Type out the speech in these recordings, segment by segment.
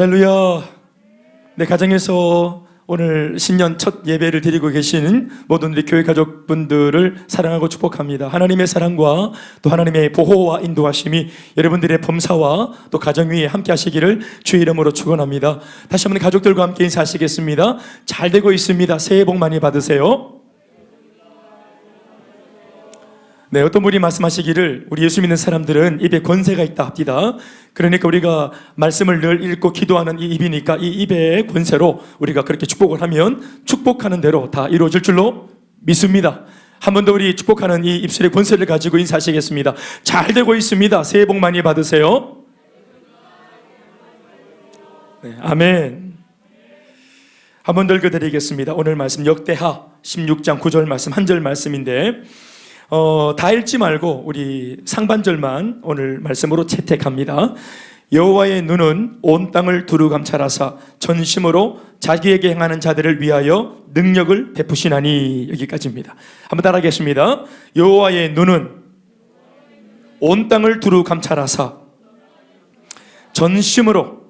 할렐루야. 내 가정에서 오늘 신년 첫 예배를 드리고 계신 모든 우리 교회 가족분들을 사랑하고 축복합니다. 하나님의 사랑과 또 하나님의 보호와 인도하심이 여러분들의 범사와 또 가정 위에 함께 하시기를 주의 이름으로 축원합니다. 다시 한번 가족들과 함께 인사하시겠습니다. 잘 되고 있습니다. 새해 복 많이 받으세요. 네, 어떤 분이 말씀하시기를 우리 예수 믿는 사람들은 입에 권세가 있다 합니다. 그러니까 우리가 말씀을 늘 읽고 기도하는 이 입이니까 이 입의 권세로 우리가 그렇게 축복을 하면 축복하는 대로 다 이루어질 줄로 믿습니다. 한 번 더 우리 축복하는 이 입술의 권세를 가지고 인사하시겠습니다. 잘 되고 있습니다. 새해 복 많이 받으세요. 네, 아멘. 한 번 더 읽어드리겠습니다. 오늘 말씀 역대하 16장 9절 말씀 한 절 말씀인데 다 읽지 말고 우리 상반절만 오늘 말씀으로 채택합니다. 여호와의 눈은 온 땅을 두루 감찰하사 전심으로 자기에게 행하는 자들을 위하여 능력을 베푸시나니. 여기까지입니다. 한번 따라하겠습니다. 여호와의 눈은 온 땅을 두루 감찰하사 전심으로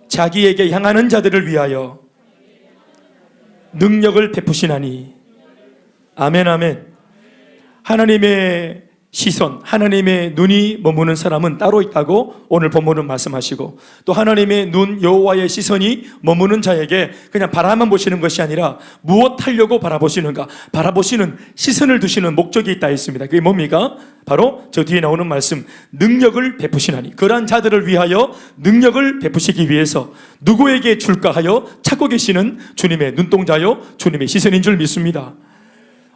자기에게 향하는 자들을 위하여 능력을 베푸시나니. 아멘 아멘. 하나님의 시선, 하나님의 눈이 머무는 사람은 따로 있다고 오늘 본문은 말씀하시고, 또 하나님의 눈 여호와의 시선이 머무는 자에게 그냥 바라만 보시는 것이 아니라 무엇 하려고 바라보시는가, 바라보시는 시선을 두시는 목적이 있다 했습니다. 그게 뭡니까? 바로 저 뒤에 나오는 말씀, 능력을 베푸시나니. 그러한 자들을 위하여 능력을 베푸시기 위해서 누구에게 줄까 하여 찾고 계시는 주님의 눈동자요, 주님의 시선인 줄 믿습니다.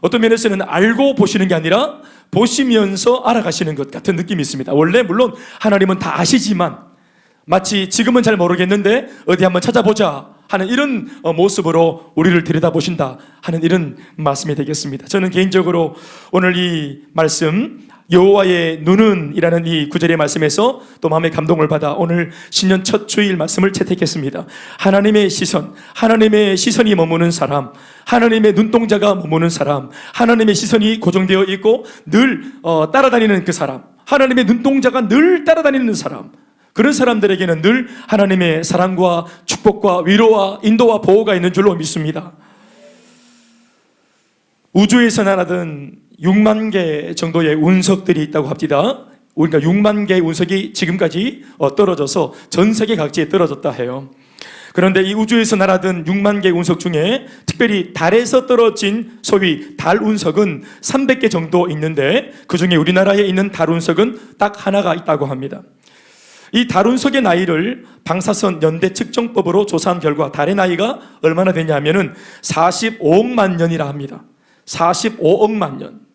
어떤 면에서는 알고 보시는 게 아니라 보시면서 알아가시는 것 같은 느낌이 있습니다. 원래 물론 하나님은 다 아시지만 마치 지금은 잘 모르겠는데 어디 한번 찾아보자 하는 이런 모습으로 우리를 들여다보신다 하는 이런 말씀이 되겠습니다. 저는 개인적으로 오늘 이 말씀 여호와의 눈은 이라는 이 구절의 말씀에서 또 마음의 감동을 받아 오늘 신년 첫 주일 말씀을 채택했습니다. 하나님의 시선, 하나님의 시선이 머무는 사람, 하나님의 눈동자가 머무는 사람, 하나님의 시선이 고정되어 있고 늘 따라다니는 그 사람, 하나님의 눈동자가 늘 따라다니는 사람, 그런 사람들에게는 늘 하나님의 사랑과 축복과 위로와 인도와 보호가 있는 줄로 믿습니다. 우주에서 날아든 6만 개 정도의 운석들이 있다고 합니다. 우리가 6만 개의 운석이 지금까지 떨어져서 전 세계 각지에 떨어졌다 해요. 그런데 이 우주에서 날아든 6만 개의 운석 중에 특별히 달에서 떨어진 소위 달 운석은 300개 정도 있는데 그 중에 우리나라에 있는 달 운석은 딱 하나가 있다고 합니다. 이 달 운석의 나이를 방사선 연대 측정법으로 조사한 결과 달의 나이가 얼마나 되냐면은 45억만 년이라 합니다. 45억만 년.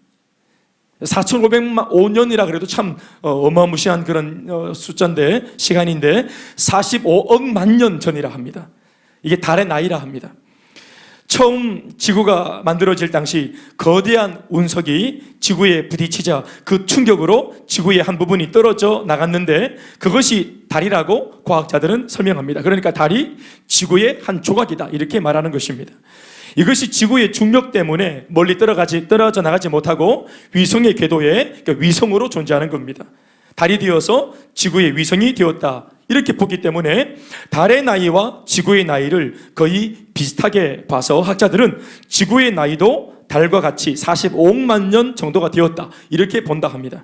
4,505년이라 그래도 참 어마무시한 그런 숫자인데, 시간인데 45억만 년 전이라 합니다. 이게 달의 나이라 합니다. 처음 지구가 만들어질 당시 거대한 운석이 지구에 부딪히자 그 충격으로 지구의 한 부분이 떨어져 나갔는데 그것이 달이라고 과학자들은 설명합니다. 그러니까 달이 지구의 한 조각이다 이렇게 말하는 것입니다. 이것이 지구의 중력 때문에 멀리 떨어져 나가지 못하고 위성의 궤도에, 그러니까 위성으로 존재하는 겁니다. 달이 되어서 지구의 위성이 되었다 이렇게 보기 때문에 달의 나이와 지구의 나이를 거의 비슷하게 봐서 학자들은 지구의 나이도 달과 같이 45억만 년 정도가 되었다 이렇게 본다 합니다.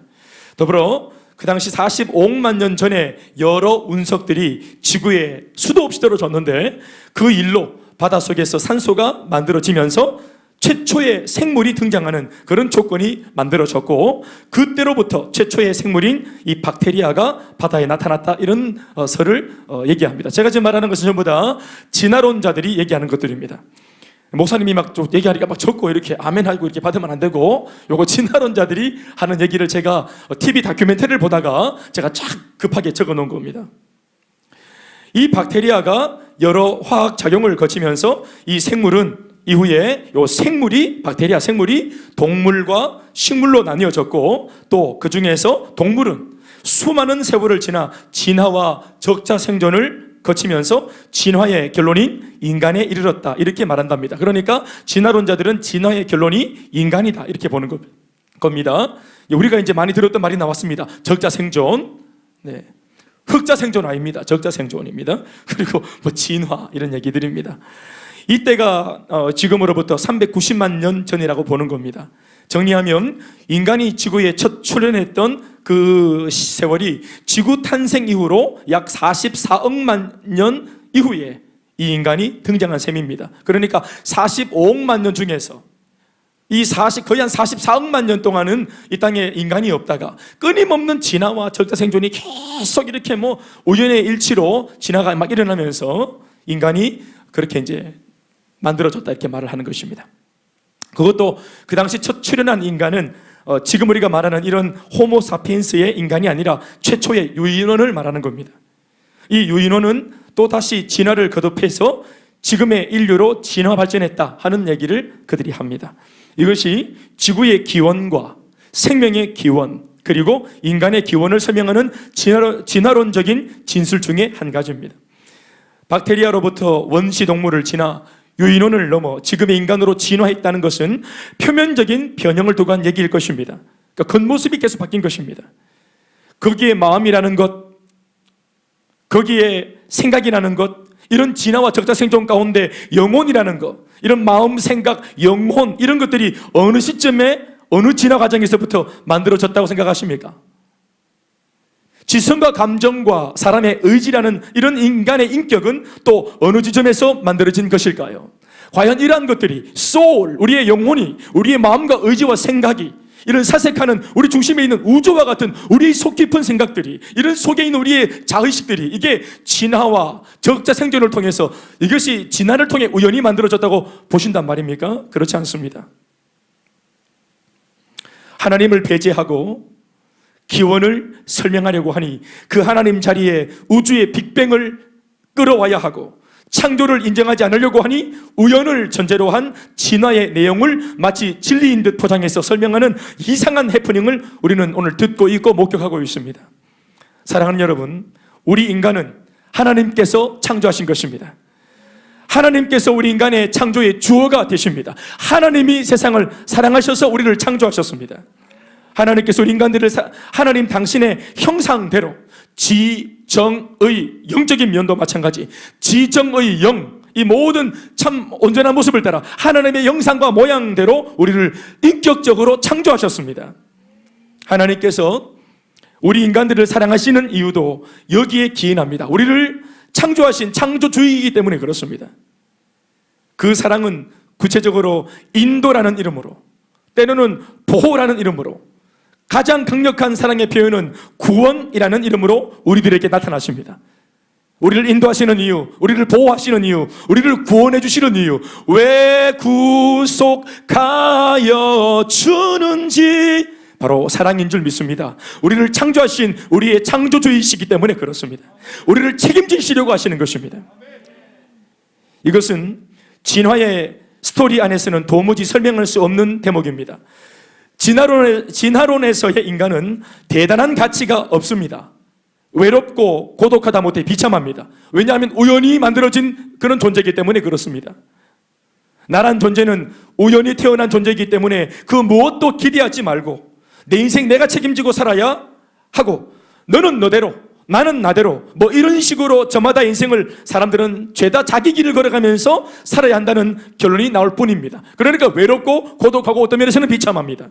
더불어 그 당시 45억만 년 전에 여러 운석들이 지구에 수도 없이 떨어졌는데 그 일로 바닷속에서 산소가 만들어지면서 최초의 생물이 등장하는 그런 조건이 만들어졌고 그때로부터 최초의 생물인 이 박테리아가 바다에 나타났다 이런 설을 얘기합니다. 제가 지금 말하는 것은 전부 다 진화론자들이 얘기하는 것들입니다. 목사님이 막 얘기하니까 막 적고 이렇게 아멘하고 이렇게 받으면 안 되고, 요거 진화론자들이 하는 얘기를 제가 TV 다큐멘터리를 보다가 제가 쫙 급하게 적어 놓은 겁니다. 이 박테리아가 여러 화학 작용을 거치면서 이 생물은 이후에 요 생물이, 박테리아 생물이 동물과 식물로 나뉘어졌고 또 그 중에서 동물은 수많은 세월을 지나 진화와 적자 생존을 거치면서 진화의 결론인 인간에 이르렀다 이렇게 말한답니다. 그러니까 진화론자들은 진화의 결론이 인간이다 이렇게 보는 겁니다. 우리가 이제 많이 들었던 말이 나왔습니다. 적자 생존. 네. 흑자 생존 아닙니다. 적자 생존입니다. 그리고 뭐 진화 이런 얘기들입니다. 이때가 지금으로부터 390만 년 전이라고 보는 겁니다. 정리하면 인간이 지구에 첫 출현했던 그 세월이 지구 탄생 이후로 약 44억만 년 이후에 이 인간이 등장한 셈입니다. 그러니까 45억만 년 중에서 거의 한 44억만 년 동안은 이 땅에 인간이 없다가 끊임없는 진화와 적자 생존이 계속 이렇게 뭐 우연의 일치로 진화가 막 일어나면서 인간이 그렇게 이제 만들어졌다 이렇게 말을 하는 것입니다. 그것도 그 당시 첫 출현한 인간은 지금 우리가 말하는 이런 호모 사피엔스의 인간이 아니라 최초의 유인원을 말하는 겁니다. 이 유인원은 또 다시 진화를 거듭해서 지금의 인류로 진화 발전했다 하는 얘기를 그들이 합니다. 이것이 지구의 기원과 생명의 기원 그리고 인간의 기원을 설명하는 진화론적인 진술 중에 한 가지입니다. 박테리아로부터 원시 동물을 지나 유인원을 넘어 지금의 인간으로 진화했다는 것은 표면적인 변형을 두고 한 얘기일 것입니다. 그러니까 겉모습이 계속 바뀐 것입니다. 거기에 마음이라는 것, 거기에 생각이라는 것, 이런 진화와 적자 생존 가운데 영혼이라는 것, 이런 마음, 생각, 영혼 이런 것들이 어느 시점에 어느 진화 과정에서부터 만들어졌다고 생각하십니까? 지성과 감정과 사람의 의지라는 이런 인간의 인격은 또 어느 지점에서 만들어진 것일까요? 과연 이러한 것들이 soul, 우리의 영혼이 우리의 마음과 의지와 생각이 이런 사색하는 우리 중심에 있는 우주와 같은 우리의 속 깊은 생각들이 이런 속에 있는 우리의 자의식들이 이게 진화와 적자 생존을 통해서 이것이 진화를 통해 우연히 만들어졌다고 보신단 말입니까? 그렇지 않습니다. 하나님을 배제하고 기원을 설명하려고 하니 그 하나님 자리에 우주의 빅뱅을 끌어와야 하고 창조를 인정하지 않으려고 하니 우연을 전제로 한 진화의 내용을 마치 진리인 듯 포장해서 설명하는 이상한 해프닝을 우리는 오늘 듣고 있고 목격하고 있습니다. 사랑하는 여러분, 우리 인간은 하나님께서 창조하신 것입니다. 하나님께서 우리 인간의 창조의 주어가 되십니다. 하나님이 세상을 사랑하셔서 우리를 창조하셨습니다. 하나님께서 우리 인간들을 하나님 당신의 형상대로 지정의 영적인 면도 마찬가지 지정의 영, 이 모든 참 온전한 모습을 따라 하나님의 형상과 모양대로 우리를 인격적으로 창조하셨습니다. 하나님께서 우리 인간들을 사랑하시는 이유도 여기에 기인합니다. 우리를 창조하신 창조주이기 때문에 그렇습니다. 그 사랑은 구체적으로 인도라는 이름으로 때로는 보호라는 이름으로 가장 강력한 사랑의 표현은 구원이라는 이름으로 우리들에게 나타나십니다. 우리를 인도하시는 이유, 우리를 보호하시는 이유, 우리를 구원해 주시는 이유, 왜 구속하여 주는지 바로 사랑인 줄 믿습니다. 우리를 창조하신 우리의 창조주이시기 때문에 그렇습니다. 우리를 책임지시려고 하시는 것입니다. 이것은 진화의 스토리 안에서는 도무지 설명할 수 없는 대목입니다. 진화론에서의 인간은 대단한 가치가 없습니다. 외롭고 고독하다 못해 비참합니다. 왜냐하면 우연히 만들어진 그런 존재이기 때문에 그렇습니다. 나란 존재는 우연히 태어난 존재이기 때문에 그 무엇도 기대하지 말고 내 인생 내가 책임지고 살아야 하고 너는 너대로 나는 나대로 뭐 이런 식으로 저마다 인생을 사람들은 죄다 자기 길을 걸어가면서 살아야 한다는 결론이 나올 뿐입니다. 그러니까 외롭고 고독하고 어떤 면에서는 비참합니다.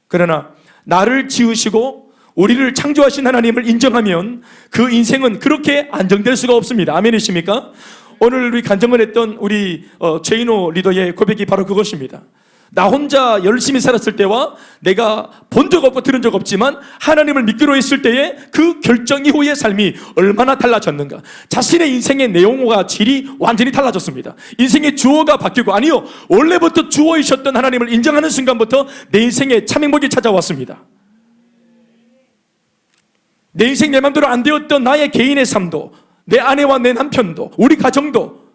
그러나 나를 지으시고 우리를 창조하신 하나님을 인정하면 그 인생은 그렇게 안정될 수가 없습니다. 아멘이십니까? 오늘 우리 간증을 했던 우리 최인호 리더의 고백이 바로 그것입니다. 나 혼자 열심히 살았을 때와 내가 본 적 없고 들은 적 없지만 하나님을 믿기로 했을 때의 그 결정 이후의 삶이 얼마나 달라졌는가. 자신의 인생의 내용과 질이 완전히 달라졌습니다. 인생의 주어가 바뀌고 아니요, 원래부터 주어이셨던 하나님을 인정하는 순간부터 내 인생에 참 행복이 찾아왔습니다. 내 인생 내 맘대로 안 되었던 나의 개인의 삶도 내 아내와 내 남편도 우리 가정도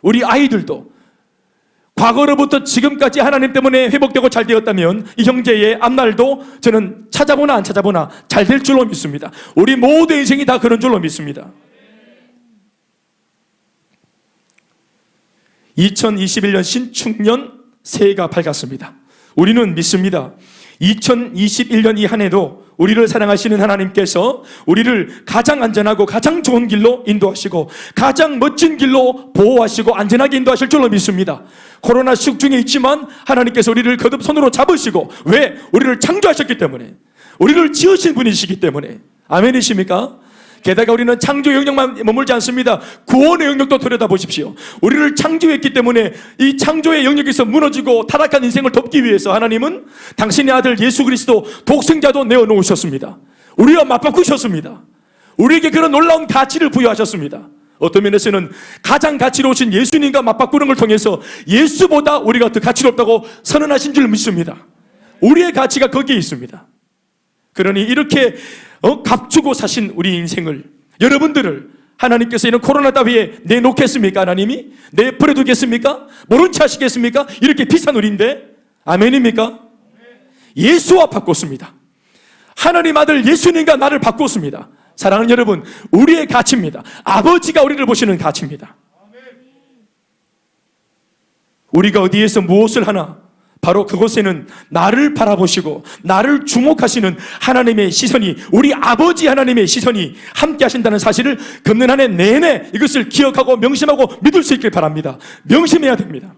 우리 아이들도 과거로부터 지금까지 하나님 때문에 회복되고 잘 되었다면 이 형제의 앞날도 저는 찾아보나 안 찾아보나 잘 될 줄로 믿습니다. 우리 모두의 인생이 다 그런 줄로 믿습니다. 2021년 신축년 새해가 밝았습니다. 우리는 믿습니다. 2021년 이 한 해도 우리를 사랑하시는 하나님께서 우리를 가장 안전하고 가장 좋은 길로 인도하시고 가장 멋진 길로 보호하시고 안전하게 인도하실 줄로 믿습니다. 코로나 시국 중에 있지만 하나님께서 우리를 거듭 손으로 잡으시고, 왜? 우리를 창조하셨기 때문에, 우리를 지으신 분이시기 때문에. 아멘이십니까? 게다가 우리는 창조 영역만 머물지 않습니다. 구원의 영역도 들여다보십시오. 우리를 창조했기 때문에 이 창조의 영역에서 무너지고 타락한 인생을 돕기 위해서 하나님은 당신의 아들 예수 그리스도 독생자도 내어놓으셨습니다. 우리와 맞바꾸셨습니다. 우리에게 그런 놀라운 가치를 부여하셨습니다. 어떤 면에서는 가장 가치로우신 예수님과 맞바꾸는 걸 통해서 예수보다 우리가 더 가치롭다고 선언하신 줄 믿습니다. 우리의 가치가 거기에 있습니다. 그러니 이렇게 값주고 사신 우리 인생을, 여러분들을 하나님께서 이런 코로나 따위에 내놓겠습니까? 하나님이 내버려두겠습니까? 모른 체 하시겠습니까? 이렇게 비싼 우리인데. 아멘입니까? 예수와 바꿨습니다. 하나님 아들 예수님과 나를 바꿨습니다. 사랑하는 여러분, 우리의 가치입니다. 아버지가 우리를 보시는 가치입니다. 우리가 어디에서 무엇을 하나, 바로 그곳에는 나를 바라보시고 나를 주목하시는 하나님의 시선이, 우리 아버지 하나님의 시선이 함께 하신다는 사실을 금년 한 해 내내 이것을 기억하고 명심하고 믿을 수 있길 바랍니다. 명심해야 됩니다.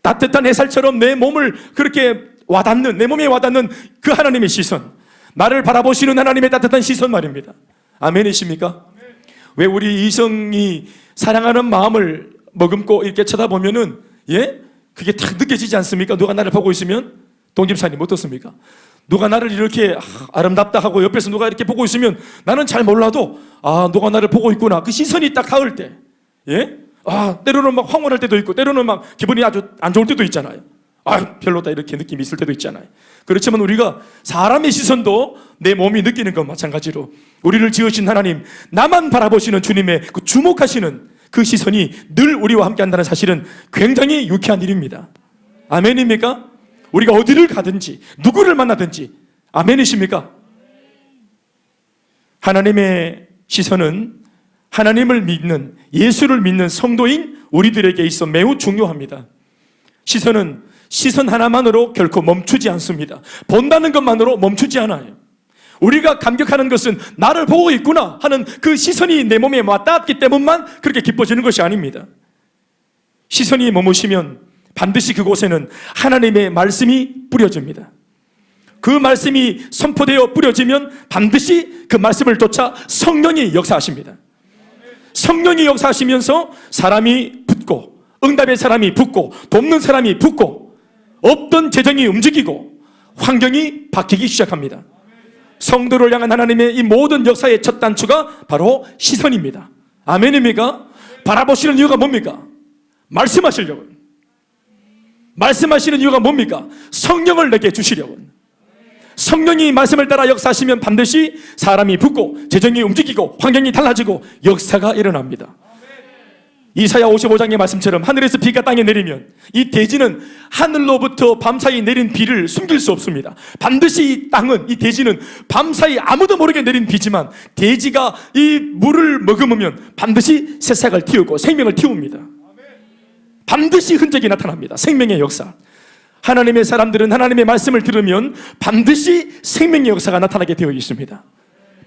따뜻한 햇살처럼 내 몸을 그렇게 와닿는, 내 몸에 와닿는 그 하나님의 시선, 나를 바라보시는 하나님의 따뜻한 시선 말입니다. 아멘이십니까? 왜 우리 이성이 사랑하는 마음을 머금고 이렇게 쳐다보면은, 그게 딱 느껴지지 않습니까? 누가 나를 보고 있으면. 동집사님 어떻습니까? 누가 나를 이렇게 아름답다 하고 옆에서 누가 이렇게 보고 있으면 나는 잘 몰라도 누가 나를 보고 있구나, 그 시선이 딱 닿을 때, 때로는 막 황홀할 때도 있고 때로는 막 기분이 아주 안 좋을 때도 있잖아요. 별로다 이렇게 느낌이 있을 때도 있잖아요. 그렇지만 우리가 사람의 시선도 내 몸이 느끼는 것 마찬가지로 우리를 지으신 하나님, 나만 바라보시는 주님의 그 주목하시는 그 시선이 늘 우리와 함께 한다는 사실은 굉장히 유쾌한 일입니다. 아멘입니까? 우리가 어디를 가든지 누구를 만나든지. 아멘이십니까? 하나님의 시선은 하나님을 믿는, 예수를 믿는 성도인 우리들에게 있어 매우 중요합니다. 시선은 시선 하나만으로 결코 멈추지 않습니다. 본다는 것만으로 멈추지 않아요. 우리가 감격하는 것은 나를 보고 있구나 하는 그 시선이 내 몸에 와닿았기 때문만 그렇게 기뻐지는 것이 아닙니다. 시선이 머무시면 반드시 그곳에는 하나님의 말씀이 뿌려집니다. 그 말씀이 선포되어 뿌려지면 반드시 그 말씀을 쫓아 성령이 역사하십니다. 성령이 역사하시면서 사람이 붙고, 응답의 사람이 붙고, 돕는 사람이 붙고, 없던 재정이 움직이고 환경이 바뀌기 시작합니다. 성도를 향한 하나님의 이 모든 역사의 첫 단추가 바로 시선입니다. 아멘입니까? 바라보시는 이유가 뭡니까? 말씀하시려고. 말씀하시는 이유가 뭡니까? 성령을 내게 주시려고. 성령이 말씀을 따라 역사하시면 반드시 사람이 붙고 재정이 움직이고 환경이 달라지고 역사가 일어납니다. 이사야 55장의 말씀처럼 하늘에서 비가 땅에 내리면 이 대지는 하늘로부터 밤사이 내린 비를 숨길 수 없습니다. 반드시 이 땅은, 이 대지는 밤사이 아무도 모르게 내린 비지만 대지가 이 물을 머금으면 반드시 새싹을 틔우고 생명을 틔웁니다. 반드시 흔적이 나타납니다. 생명의 역사. 하나님의 사람들은 하나님의 말씀을 들으면 반드시 생명의 역사가 나타나게 되어 있습니다.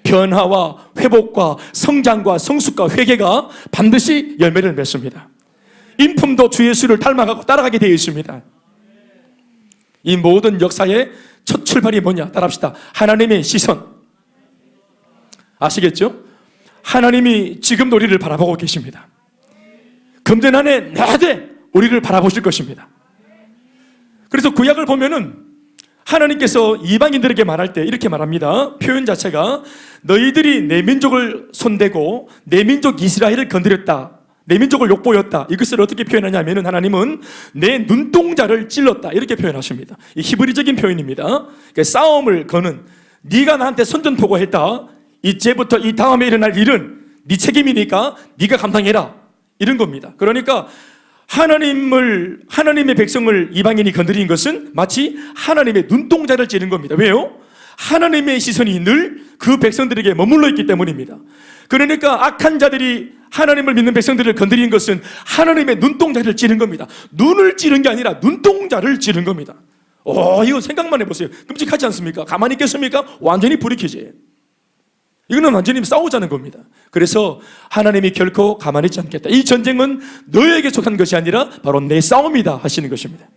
변화와 회복과 성장과 성숙과 회개가 반드시 열매를 맺습니다. 인품도 주 예수를 닮아가고 따라가게 되어 있습니다. 이 모든 역사의 첫 출발이 뭐냐? 따라합시다. 하나님의 시선. 아시겠죠? 하나님이 지금도 우리를 바라보고 계십니다. 금년 안에 내대 우리를 바라보실 것입니다. 그래서 구약을 보면은 하나님께서 이방인들에게 말할 때 이렇게 말합니다. 표현 자체가 너희들이 내 민족을 손대고 내 민족 이스라엘을 건드렸다, 내 민족을 욕보였다. 이것을 어떻게 표현하냐면은 하나님은 내 눈동자를 찔렀다 이렇게 표현하십니다. 이 히브리적인 표현입니다. 그러니까 싸움을 거는, 네가 나한테 선전포고했다, 이제부터 이 다음에 일어날 일은 네 책임이니까 네가 감당해라, 이런 겁니다. 그러니까 하나님의 백성을 이방인이 건드린 것은 마치 하나님의 눈동자를 찌른 겁니다. 왜요? 하나님의 시선이 늘 그 백성들에게 머물러 있기 때문입니다. 그러니까 악한 자들이 하나님을 믿는 백성들을 건드린 것은 하나님의 눈동자를 찌른 겁니다. 눈을 찌른 게 아니라 눈동자를 찌른 겁니다. 이거 생각만 해보세요. 끔찍하지 않습니까? 가만히 있겠습니까? 완전히 불이 켜져요. 이거는 완전히 싸우자는 겁니다. 그래서 하나님이 결코 가만히 있지 않겠다. 이 전쟁은 너에게 속한 것이 아니라 바로 내 싸움이다 하시는 것입니다.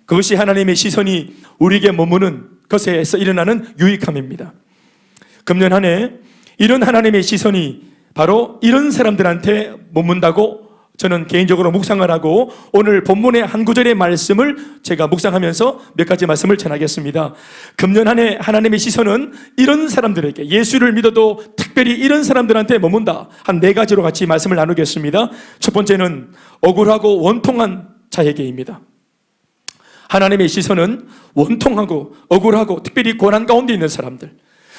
그것이 하나님의 시선이 우리에게 머무는 것에서 일어나는 유익함입니다. 금년 한 해 이런 하나님의 시선이 바로 이런 사람들한테 머문다고 저는 개인적으로 묵상을 하고 오늘 본문의 한 구절의 말씀을 제가 묵상하면서 몇 가지 말씀을 전하겠습니다. 금년 한 해 하나님의 시선은 이런 사람들에게, 예수를 믿어도 특별히 이런 사람들한테 머문다. 한 네 가지로 같이 말씀을 나누겠습니다. 첫 번째는 억울하고 원통한 자에게입니다. 하나님의 시선은 원통하고 억울하고 특별히 고난 가운데 있는 사람들,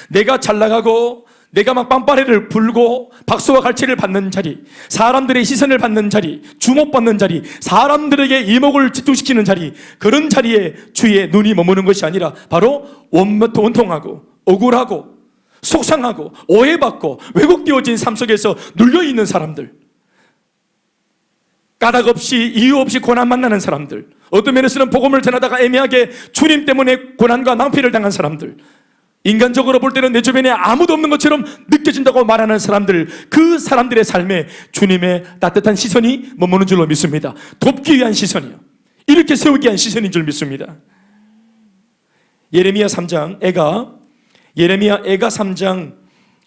내가 잘 나가고 내가 막 빰빠레를 불고 박수와 갈채를 받는 자리, 사람들의 시선을 받는 자리, 주목받는 자리, 사람들에게 이목을 집중시키는 자리, 그런 자리에 주의 눈이 머무는 것이 아니라 바로 원통하고 억울하고 속상하고 오해받고 왜곡되어진 삶 속에서 눌려있는 사람들, 까닭 없이 이유 없이 고난 만나는 사람들, 어떤 면에서는 복음을 전하다가 애매하게 주님 때문에 고난과 낭패를 당한 사람들, 인간적으로 볼 때는 내 주변에 아무도 없는 것처럼 느껴진다고 말하는 사람들, 그 사람들의 삶에 주님의 따뜻한 시선이 머무는 줄로 믿습니다. 돕기 위한 시선이요, 이렇게 세우기 위한 시선인 줄 믿습니다. 예레미야 3장 예레미야 3장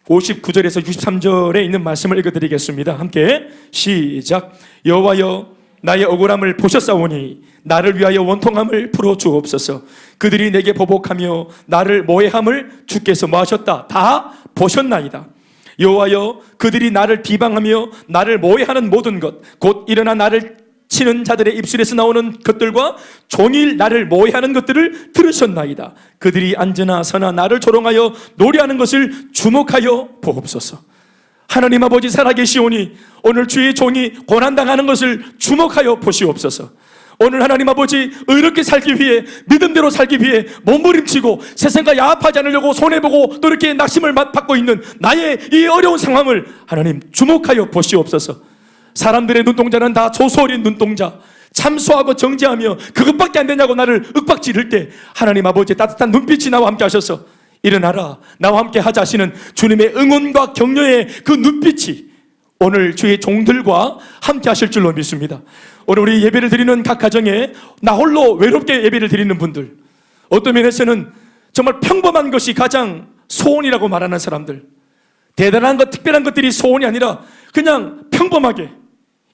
59절에서 63절에 있는 말씀을 읽어드리겠습니다. 함께 시작. 여호와여, 나의 억울함을 보셨사오니 나를 위하여 원통함을 풀어주옵소서. 그들이 내게 보복하며 나를 모해함을 주께서 뭐하셨다? 다 보셨나이다. 여호와여, 그들이 나를 비방하며 나를 모해하는 모든 것, 곧 일어나 나를 치는 자들의 입술에서 나오는 것들과 종일 나를 모해하는 것들을 들으셨나이다. 그들이 앉으나 서나 나를 조롱하여 노래하는 것을 주목하여 보옵소서. 하나님 아버지 살아계시오니 오늘 주의 종이 고난당하는 것을 주목하여 보시옵소서. 오늘 하나님 아버지 의롭게 살기 위해, 믿음대로 살기 위해 몸부림치고 세상과 야합하지 않으려고 손해보고 또 이렇게 낙심을 받고 있는 나의 이 어려운 상황을 하나님 주목하여 보시옵소서. 사람들의 눈동자는 다 조소어린 눈동자, 참소하고 정죄하며 그것밖에 안 되냐고 나를 윽박지를 때 하나님 아버지의 따뜻한 눈빛이 나와 함께 하셔서 일어나라, 나와 함께 하자 하시는 주님의 응원과 격려의 그 눈빛이 오늘 주의 종들과 함께 하실 줄로 믿습니다. 오늘 우리 예배를 드리는 각 가정에 나 홀로 외롭게 예배를 드리는 분들, 어떤 면에서는 정말 평범한 것이 가장 소원이라고 말하는 사람들, 대단한 것, 특별한 것들이 소원이 아니라 그냥 평범하게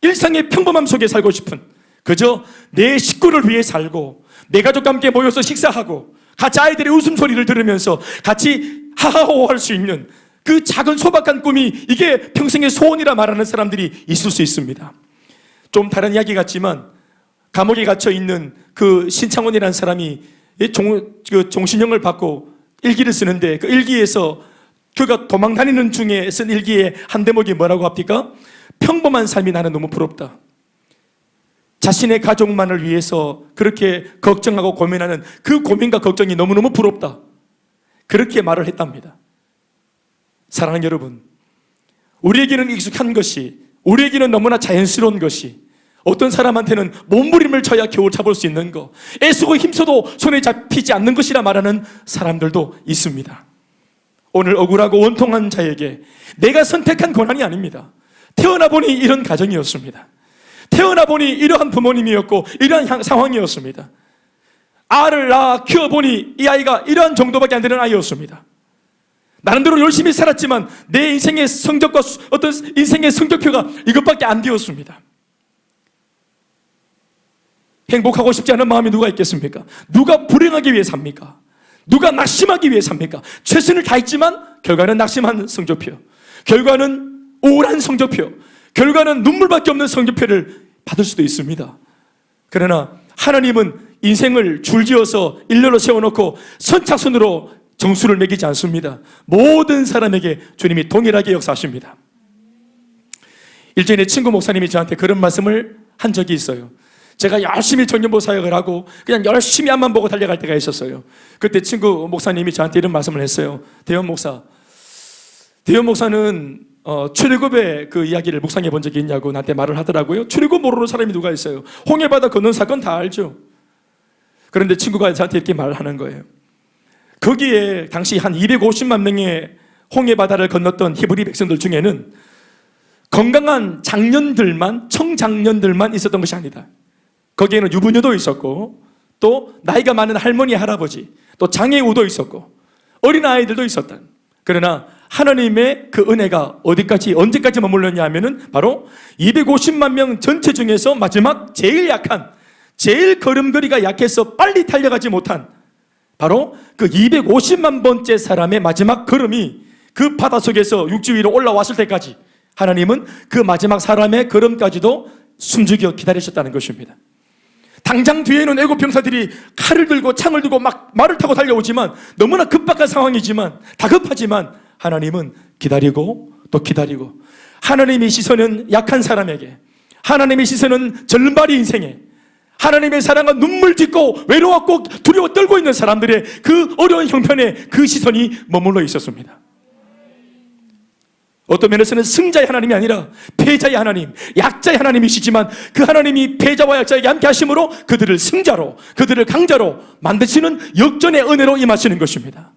일상의 평범함 속에 살고 싶은, 그저 내 식구를 위해 살고 내 가족과 함께 모여서 식사하고 같이 아이들의 웃음소리를 들으면서 같이 하하호할 수 있는 그 작은 소박한 꿈이 이게 평생의 소원이라 말하는 사람들이 있을 수 있습니다. 좀 다른 이야기 같지만 감옥에 갇혀 있는 그 신창원이라는 사람이 종신형을 받고 일기를 쓰는데 그 일기에서 그가 도망 다니는 중에 쓴 일기의 한 대목이 뭐라고 합니까? 평범한 삶이 나는 너무 부럽다. 자신의 가족만을 위해서 그렇게 걱정하고 고민하는 그 고민과 걱정이 너무너무 부럽다. 그렇게 말을 했답니다. 사랑하는 여러분, 우리에게는 익숙한 것이, 우리에게는 너무나 자연스러운 것이, 어떤 사람한테는 몸부림을 쳐야 겨우 잡을 수 있는 거, 애쓰고 힘써도 손에 잡히지 않는 것이라 말하는 사람들도 있습니다. 오늘 억울하고 원통한 자에게 내가 선택한 고난이 아닙니다. 태어나 보니 이런 가정이었습니다. 태어나 보니 이러한 부모님이었고 이러한 상황이었습니다. 알을 낳아 키워보니 이 아이가 이러한 정도밖에 안 되는 아이였습니다. 나름대로 열심히 살았지만 내 인생의 성적과 어떤 인생의 성적표가 이것밖에 안 되었습니다. 행복하고 싶지 않은 마음이 누가 있겠습니까? 누가 불행하기 위해 삽니까? 누가 낙심하기 위해 삽니까? 최선을 다했지만 결과는 낙심한 성적표, 결과는 우울한 성적표, 결과는 눈물밖에 없는 성적표를 받을 수도 있습니다. 그러나 하나님은 인생을 줄지어서 일렬로 세워놓고 선착순으로 정수를 매기지 않습니다. 모든 사람에게 주님이 동일하게 역사하십니다. 일전에 친구 목사님이 저한테 그런 말씀을 한 적이 있어요. 제가 열심히 청년부 사역을 하고 그냥 열심히 앞만 보고 달려갈 때가 있었어요. 그때 친구 목사님이 저한테 이런 말씀을 했어요. 대현 목사는 출애굽의 그 이야기를 묵상해 본 적이 있냐고 나한테 말을 하더라고요. 출애굽 모르는 사람이 누가 있어요? 홍해바다 건넌 사건 다 알죠. 그런데 친구가 저한테 이렇게 말하는 거예요. 거기에 당시 한 250만 명의 홍해바다를 건넜던 히브리 백성들 중에는 건강한 장년들만, 청장년들만 있었던 것이 아니다. 거기에는 유부녀도 있었고, 또 나이가 많은 할머니, 할아버지, 또 장애우도 있었고, 어린아이들도 있었다. 그러나 하나님의 그 은혜가 어디까지, 언제까지 머물렀냐 하면은 바로 250만 명 전체 중에서 마지막 제일 약한, 제일 걸음걸이가 약해서 빨리 달려가지 못한 바로 그 250만 번째 사람의 마지막 걸음이 그 바닷속에서 육지 위로 올라왔을 때까지 하나님은 그 마지막 사람의 걸음까지도 숨죽여 기다리셨다는 것입니다. 당장 뒤에는 애국 병사들이 칼을 들고 창을 들고 막 말을 타고 달려오지만, 너무나 급박한 상황이지만, 다급하지만 하나님은 기다리고 또 기다리고, 하나님의 시선은 약한 사람에게, 하나님의 시선은 절발이 인생에, 하나님의 사랑은 눈물 짓고 외로웠고 두려워 떨고 있는 사람들의 그 어려운 형편에 그 시선이 머물러 있었습니다. 어떤 면에서는 승자의 하나님이 아니라 패자의 하나님, 약자의 하나님이시지만 그 하나님이 패자와 약자에게 함께 하심으로 그들을 승자로, 그들을 강자로 만드시는 역전의 은혜로 임하시는 것입니다.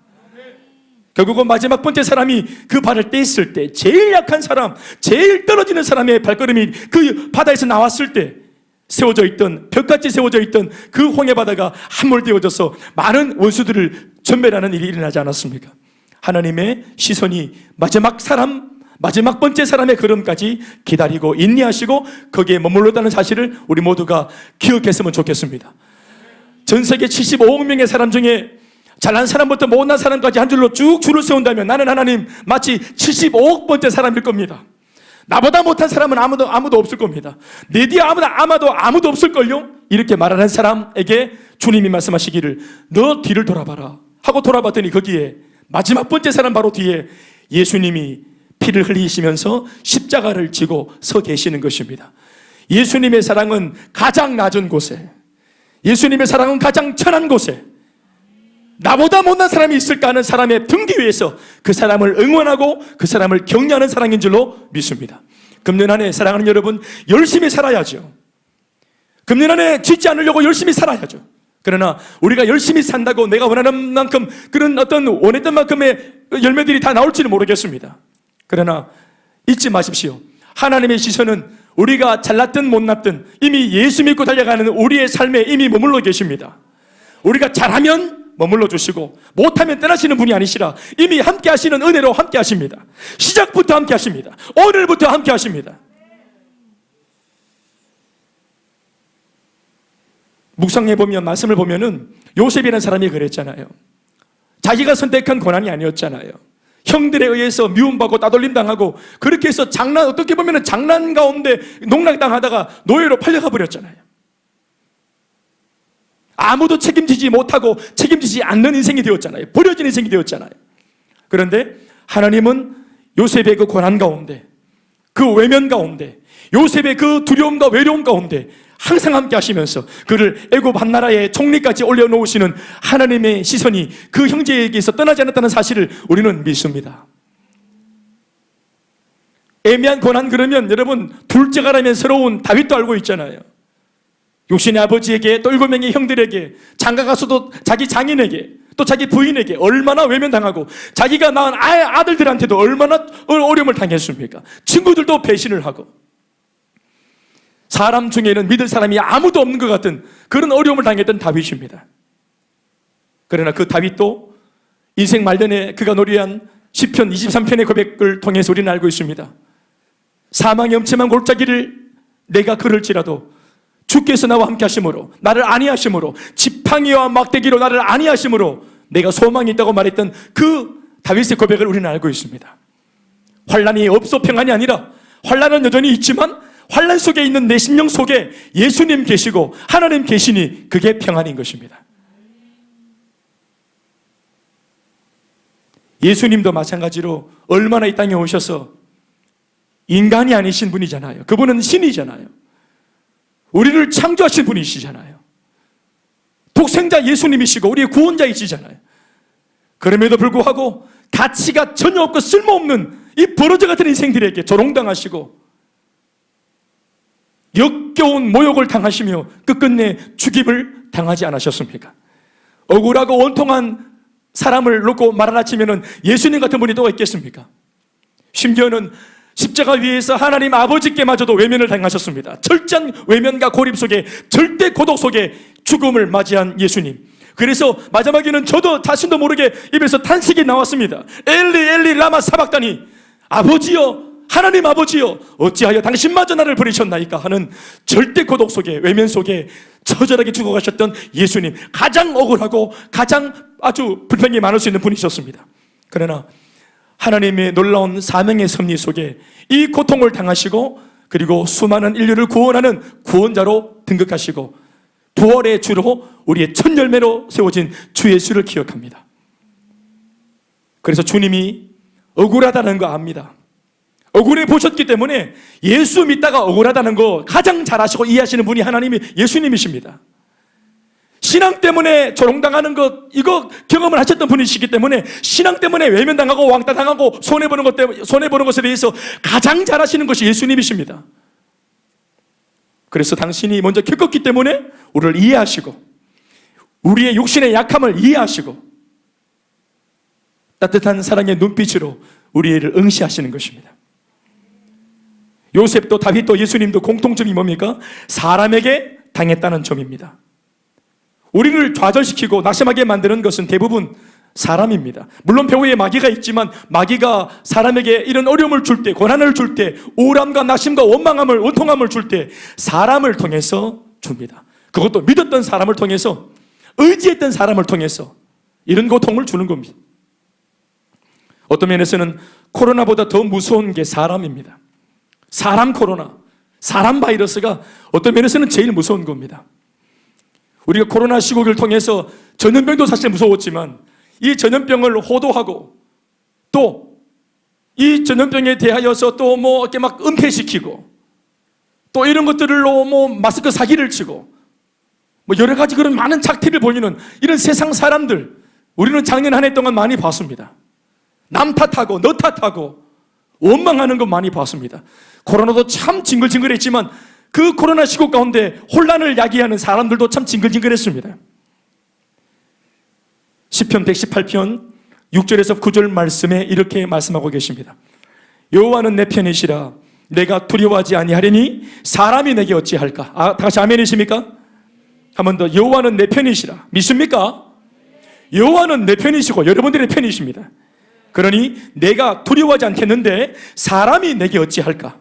결국은 마지막 번째 사람이 그 발을 떼었을 때, 제일 약한 사람, 제일 떨어지는 사람의 발걸음이 그 바다에서 나왔을 때 세워져 있던, 벽같이 세워져 있던 그 홍해바다가 함몰되어져서 많은 원수들을 전멸하는 일이 일어나지 않았습니까? 하나님의 시선이 마지막 사람, 마지막 번째 사람의 걸음까지 기다리고 인내하시고 거기에 머물렀다는 사실을 우리 모두가 기억했으면 좋겠습니다. 전 세계 75억 명의 사람 중에 잘난 사람부터 못난 사람까지 한 줄로 쭉 줄을 세운다면 나는 하나님 마치 75억 번째 사람일 겁니다. 나보다 못한 사람은 아무도 없을 겁니다. 내 뒤에 아마도 없을걸요? 이렇게 말하는 사람에게 주님이 말씀하시기를 너 뒤를 돌아봐라 하고 돌아봤더니 거기에 마지막 번째 사람 바로 뒤에 예수님이 피를 흘리시면서 십자가를 지고 서 계시는 것입니다. 예수님의 사랑은 가장 낮은 곳에, 예수님의 사랑은 가장 천한 곳에, 나보다 못난 사람이 있을까 하는 사람의 등 뒤에서 그 사람을 응원하고 그 사람을 격려하는 사랑인 줄로 믿습니다. 금년 안에 사랑하는 여러분, 열심히 살아야죠. 금년 안에 짓지 않으려고 열심히 살아야죠. 그러나 우리가 열심히 산다고 내가 원하는 만큼, 그런 어떤 원했던 만큼의 열매들이 다 나올지는 모르겠습니다. 그러나 잊지 마십시오. 하나님의 시선은 우리가 잘났든 못났든 이미 예수 믿고 달려가는 우리의 삶에 이미 머물러 계십니다. 우리가 잘하면 머물러 주시고 못하면 떠나시는 분이 아니시라 이미 함께 하시는 은혜로 함께 하십니다. 시작부터 함께 하십니다. 오늘부터 함께 하십니다. 묵상해 보면, 말씀을 보면은 요셉이라는 사람이 그랬잖아요. 자기가 선택한 고난이 아니었잖아요. 형들에 의해서 미움받고 따돌림 당하고 그렇게 해서 어떻게 보면 장난 가운데 농락당하다가 노예로 팔려가 버렸잖아요. 아무도 책임지지 못하고 책임지지 않는 인생이 되었잖아요. 버려진 인생이 되었잖아요. 그런데 하나님은 요셉의 그 고난 가운데, 그 외면 가운데, 요셉의 그 두려움과 외로움 가운데 항상 함께 하시면서 그를 애굽 한 나라의 총리까지 올려놓으시는 하나님의 시선이 그 형제에게서 떠나지 않았다는 사실을 우리는 믿습니다. 애매한 고난, 그러면 여러분 둘째가라면 서러운 다윗도 알고 있잖아요. 육신의 아버지에게 또 7명의 형들에게, 장가가서도 자기 장인에게, 또 자기 부인에게 얼마나 외면당하고 자기가 낳은 아들들한테도 얼마나 어려움을 당했습니까? 친구들도 배신을 하고 사람 중에는 믿을 사람이 아무도 없는 것 같은 그런 어려움을 당했던 다윗입니다. 그러나 그 다윗도 인생 말년에 그가 노래한 시편 23편의 고백을 통해서 우리는 알고 있습니다. 사망의 엄침한 골짜기를 내가 걸을지라도 주께서 나와 함께 하심으로, 나를 안위하심으로, 지팡이와 막대기로 나를 안위하심으로 내가 소망이 있다고 말했던 그 다윗의 고백을 우리는 알고 있습니다. 환난이 없어 평안이 아니라 환난은 여전히 있지만 환난 속에 있는 내 심령 속에 예수님 계시고 하나님 계시니 그게 평안인 것입니다. 예수님도 마찬가지로 얼마나 이 땅에 오셔서 인간이 아니신 분이잖아요. 그분은 신이잖아요. 우리를 창조하신 분이시잖아요. 독생자 예수님이시고 우리의 구원자이시잖아요. 그럼에도 불구하고 가치가 전혀 없고 쓸모없는 이 버러지 같은 인생들에게 조롱당하시고 역겨운 모욕을 당하시며 끝끝내 죽임을 당하지 않으셨습니까? 억울하고 원통한 사람을 놓고 말하자면은 예수님 같은 분이 또 있겠습니까? 심지어는 십자가 위에서 하나님 아버지께마저도 외면을 당하셨습니다. 철저한 외면과 고립 속에, 절대 고독 속에 죽음을 맞이한 예수님. 그래서 마지막에는 저도 자신도 모르게 입에서 탄식이 나왔습니다. 엘리 엘리 라마 사박다니, 아버지여, 하나님 아버지여, 어찌하여 당신마저 나를 버리셨나이까 하는 절대 고독 속에, 외면 속에 처절하게 죽어가셨던 예수님. 가장 억울하고 가장 아주 불평이 많을 수 있는 분이셨습니다. 그러나 하나님의 놀라운 사명의 섭리 속에 이 고통을 당하시고, 그리고 수많은 인류를 구원하는 구원자로 등극하시고, 부활의 주로 우리의 첫 열매로 세워진 주 예수를 기억합니다. 그래서 주님이 억울하다는 거 압니다. 억울해 보셨기 때문에 예수 믿다가 억울하다는 거 가장 잘 아시고 이해하시는 분이 하나님이 예수님이십니다. 신앙 때문에 조롱당하는 것, 이거 경험을 하셨던 분이시기 때문에 신앙 때문에 외면당하고 왕따당하고 손해보는 것에 대해서 가장 잘 아시는 것이 예수님이십니다. 그래서 당신이 먼저 겪었기 때문에 우리를 이해하시고, 우리의 육신의 약함을 이해하시고, 따뜻한 사랑의 눈빛으로 우리를 응시하시는 것입니다. 요셉도 다윗도 예수님도 공통점이 뭡니까? 사람에게 당했다는 점입니다. 우리를 좌절시키고 낙심하게 만드는 것은 대부분 사람입니다. 물론 배후에 마귀가 있지만, 마귀가 사람에게 이런 어려움을 줄 때, 고난을 줄 때, 우울함과 낙심과 원망함을, 원통함을 줄 때 사람을 통해서 줍니다. 그것도 믿었던 사람을 통해서, 의지했던 사람을 통해서 이런 고통을 주는 겁니다. 어떤 면에서는 코로나보다 더 무서운 게 사람입니다. 사람 코로나, 사람 바이러스가 어떤 면에서는 제일 무서운 겁니다. 우리가 코로나 시국을 통해서 전염병도 사실 무서웠지만, 이 전염병을 호도하고 또 이 전염병에 대하여서 또 뭐 이렇게 막 은폐시키고 또 이런 것들로 뭐 마스크 사기를 치고 뭐 여러 가지 그런 많은 작태를 보이는 이런 세상 사람들, 우리는 작년 한 해 동안 많이 봤습니다. 남 탓하고 너 탓하고 원망하는 거 많이 봤습니다. 코로나도 참 징글징글했지만 그 코로나 시국 가운데 혼란을 야기하는 사람들도 참 징글징글했습니다. 시편 118편 6절에서 9절 말씀에 이렇게 말씀하고 계십니다. 여호와는 내 편이시라, 내가 두려워하지 아니하리니 사람이 내게 어찌할까. 다 같이 아멘이십니까? 한 번 더. 여호와는 내 편이시라. 믿습니까? 여호와는 내 편이시고 여러분들의 편이십니다. 그러니 내가 두려워하지 않겠는데 사람이 내게 어찌할까.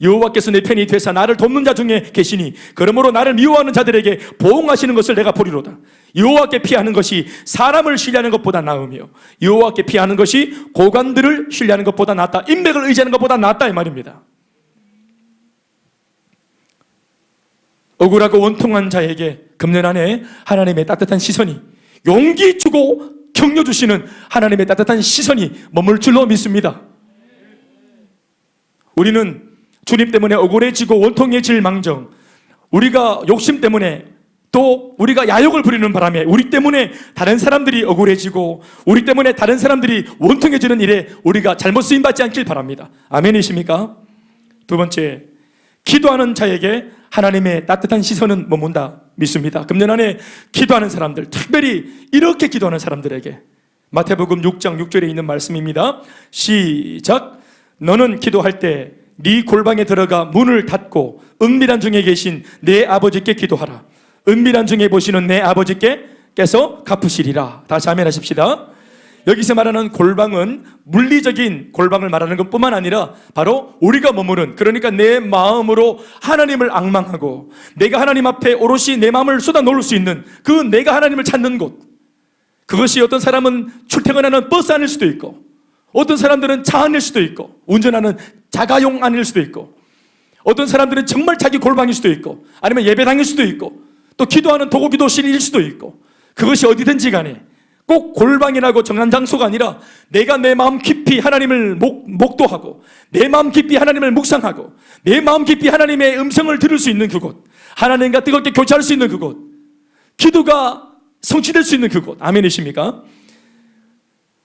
여호와께서 내 편이 되사 나를 돕는 자 중에 계시니 그러므로 나를 미워하는 자들에게 보응하시는 것을 내가 보리로다. 여호와께 피하는 것이 사람을 신뢰하는 것보다 나으며 여호와께 피하는 것이 고관들을 신뢰하는 것보다 낫다. 인맥을 의지하는 것보다 낫다, 이 말입니다. 억울하고 원통한 자에게 금년 안에 하나님의 따뜻한 시선이, 용기 주고 격려 주시는 하나님의 따뜻한 시선이 머물 줄로 믿습니다. 우리는 주님 때문에 억울해지고 원통해질 망정, 우리가 욕심 때문에 또 우리가 야욕을 부리는 바람에 우리 때문에 다른 사람들이 억울해지고 우리 때문에 다른 사람들이 원통해지는 일에 우리가 잘못 쓰임받지 않길 바랍니다. 아멘이십니까? 두 번째, 기도하는 자에게 하나님의 따뜻한 시선은 머문다 믿습니다. 금년 안에 기도하는 사람들, 특별히 이렇게 기도하는 사람들에게 마태복음 6장 6절에 있는 말씀입니다. 시작. 너는 기도할 때 네 골방에 들어가 문을 닫고 은밀한 중에 계신 내 아버지께 기도하라. 은밀한 중에 보시는 내 아버지께서 갚으시리라. 다시 아멘하십시다. 여기서 말하는 골방은 물리적인 골방을 말하는 것뿐만 아니라 바로 우리가 머무른, 그러니까 내 마음으로 하나님을 앙망하고 내가 하나님 앞에 오롯이 내 마음을 쏟아 놓을 수 있는 그 내가 하나님을 찾는 곳, 그것이 어떤 사람은 출퇴근하는 버스 안일 수도 있고 어떤 사람들은 차 안일 수도 있고 운전하는 자가용 안일 수도 있고 어떤 사람들은 정말 자기 골방일 수도 있고 아니면 예배당일 수도 있고 또 기도하는 도구기도실일 수도 있고, 그것이 어디든지 간에 꼭 골방이라고 정한 장소가 아니라 내가 내 마음 깊이 하나님을 목도하고 내 마음 깊이 하나님을 묵상하고 내 마음 깊이 하나님의 음성을 들을 수 있는 그곳, 하나님과 뜨겁게 교제할 수 있는 그곳, 기도가 성취될 수 있는 그곳. 아멘이십니까?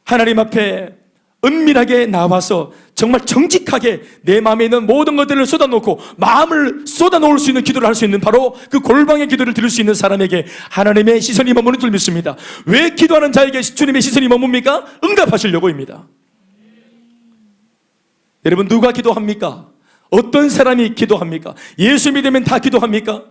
하나님 앞에 은밀하게 나와서 정말 정직하게 내 마음에 있는 모든 것들을 쏟아놓고 마음을 쏟아놓을 수 있는 기도를 할 수 있는 바로 그 골방의 기도를 드릴 수 있는 사람에게 하나님의 시선이 머무는 줄 믿습니다. 왜 기도하는 자에게 주님의 시선이 머뭅니까? 응답하시려고입니다. 여러분, 누가 기도합니까? 어떤 사람이 기도합니까? 예수 믿으면 다 기도합니까?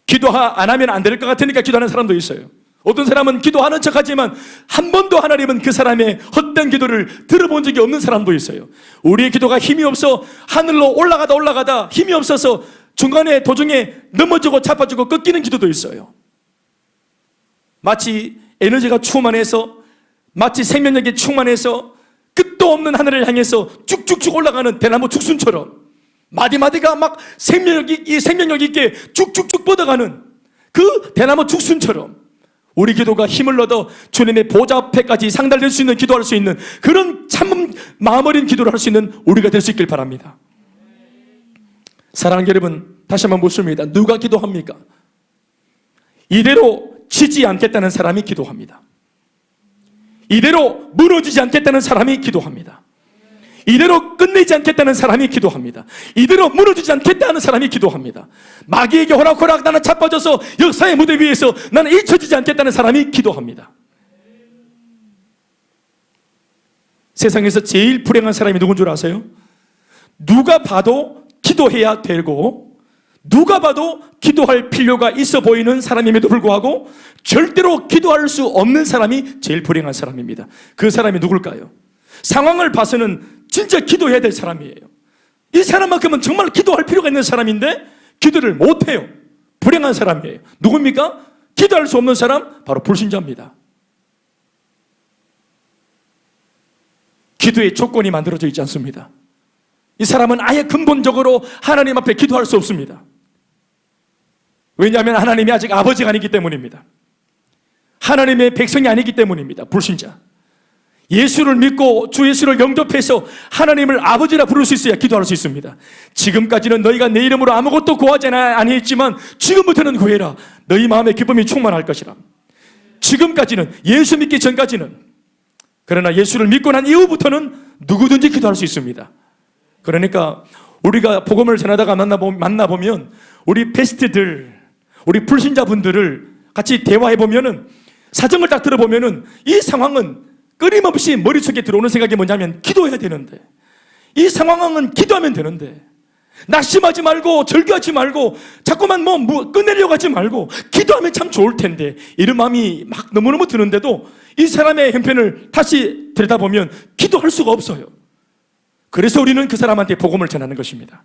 기도 안 하면 안 될 것 같으니까 기도하는 사람도 있어요. 어떤 사람은 기도하는 척하지만 한 번도 하나님은 그 사람의 헛된 기도를 들어본 적이 없는 사람도 있어요. 우리의 기도가 힘이 없어 하늘로 올라가다 힘이 없어서 중간에 도중에 넘어지고 자빠지고 꺾이는 기도도 있어요. 마치 에너지가 충만해서, 마치 생명력이 충만해서 끝도 없는 하늘을 향해서 쭉쭉쭉 올라가는 대나무 죽순처럼 마디마디가 막 생명력 있게 쭉쭉쭉 뻗어가는 그 대나무 죽순처럼 우리 기도가 힘을 얻어 주님의 보좌 앞에까지 상달될 수 있는, 기도할 수 있는 그런 참 마음 어린 기도를 할 수 있는 우리가 될 수 있길 바랍니다. 사랑하는 여러분, 다시 한번 묻습니다. 누가 기도합니까? 이대로 지지 않겠다는 사람이 기도합니다. 이대로 무너지지 않겠다는 사람이 기도합니다. 이대로 끝내지 않겠다는 사람이 기도합니다. 이대로 무너지지 않겠다는 사람이 기도합니다. 마귀에게 호락호락 나는 자빠져서 역사의 무대 위에서 나는 잊혀지지 않겠다는 사람이 기도합니다. 세상에서 제일 불행한 사람이 누군 줄 아세요? 누가 봐도 기도해야 되고 누가 봐도 기도할 필요가 있어 보이는 사람임에도 불구하고 절대로 기도할 수 없는 사람이 제일 불행한 사람입니다. 그 사람이 누굴까요? 상황을 봐서는 진짜 기도해야 될 사람이에요. 이 사람만큼은 정말 기도할 필요가 있는 사람인데 기도를 못해요. 불행한 사람이에요. 누굽니까? 기도할 수 없는 사람? 바로 불신자입니다. 기도의 조건이 만들어져 있지 않습니다. 이 사람은 아예 근본적으로 하나님 앞에 기도할 수 없습니다. 왜냐하면 하나님이 아직 아버지가 아니기 때문입니다. 하나님의 백성이 아니기 때문입니다. 불신자. 예수를 믿고 주 예수를 영접해서 하나님을 아버지라 부를 수 있어야 기도할 수 있습니다. 지금까지는 너희가 내 이름으로 아무것도 구하지 아니했지만 지금부터는 구해라. 너희 마음에 기쁨이 충만할 것이라. 지금까지는, 예수 믿기 전까지는. 그러나 예수를 믿고 난 이후부터는 누구든지 기도할 수 있습니다. 그러니까 우리가 복음을 전하다가 만나보면 우리 베스트들, 우리 불신자분들을 같이 대화해보면은, 사정을 딱 들어보면은 이 상황은 끊임없이 머릿속에 들어오는 생각이 뭐냐면 기도해야 되는데, 이 상황은 기도하면 되는데, 낙심하지 말고 절규하지 말고 자꾸만 끝내려고 하지 말고 기도하면 참 좋을 텐데, 이런 마음이 막 너무너무 드는데도 이 사람의 형편을 다시 들여다보면 기도할 수가 없어요. 그래서 우리는 그 사람한테 복음을 전하는 것입니다.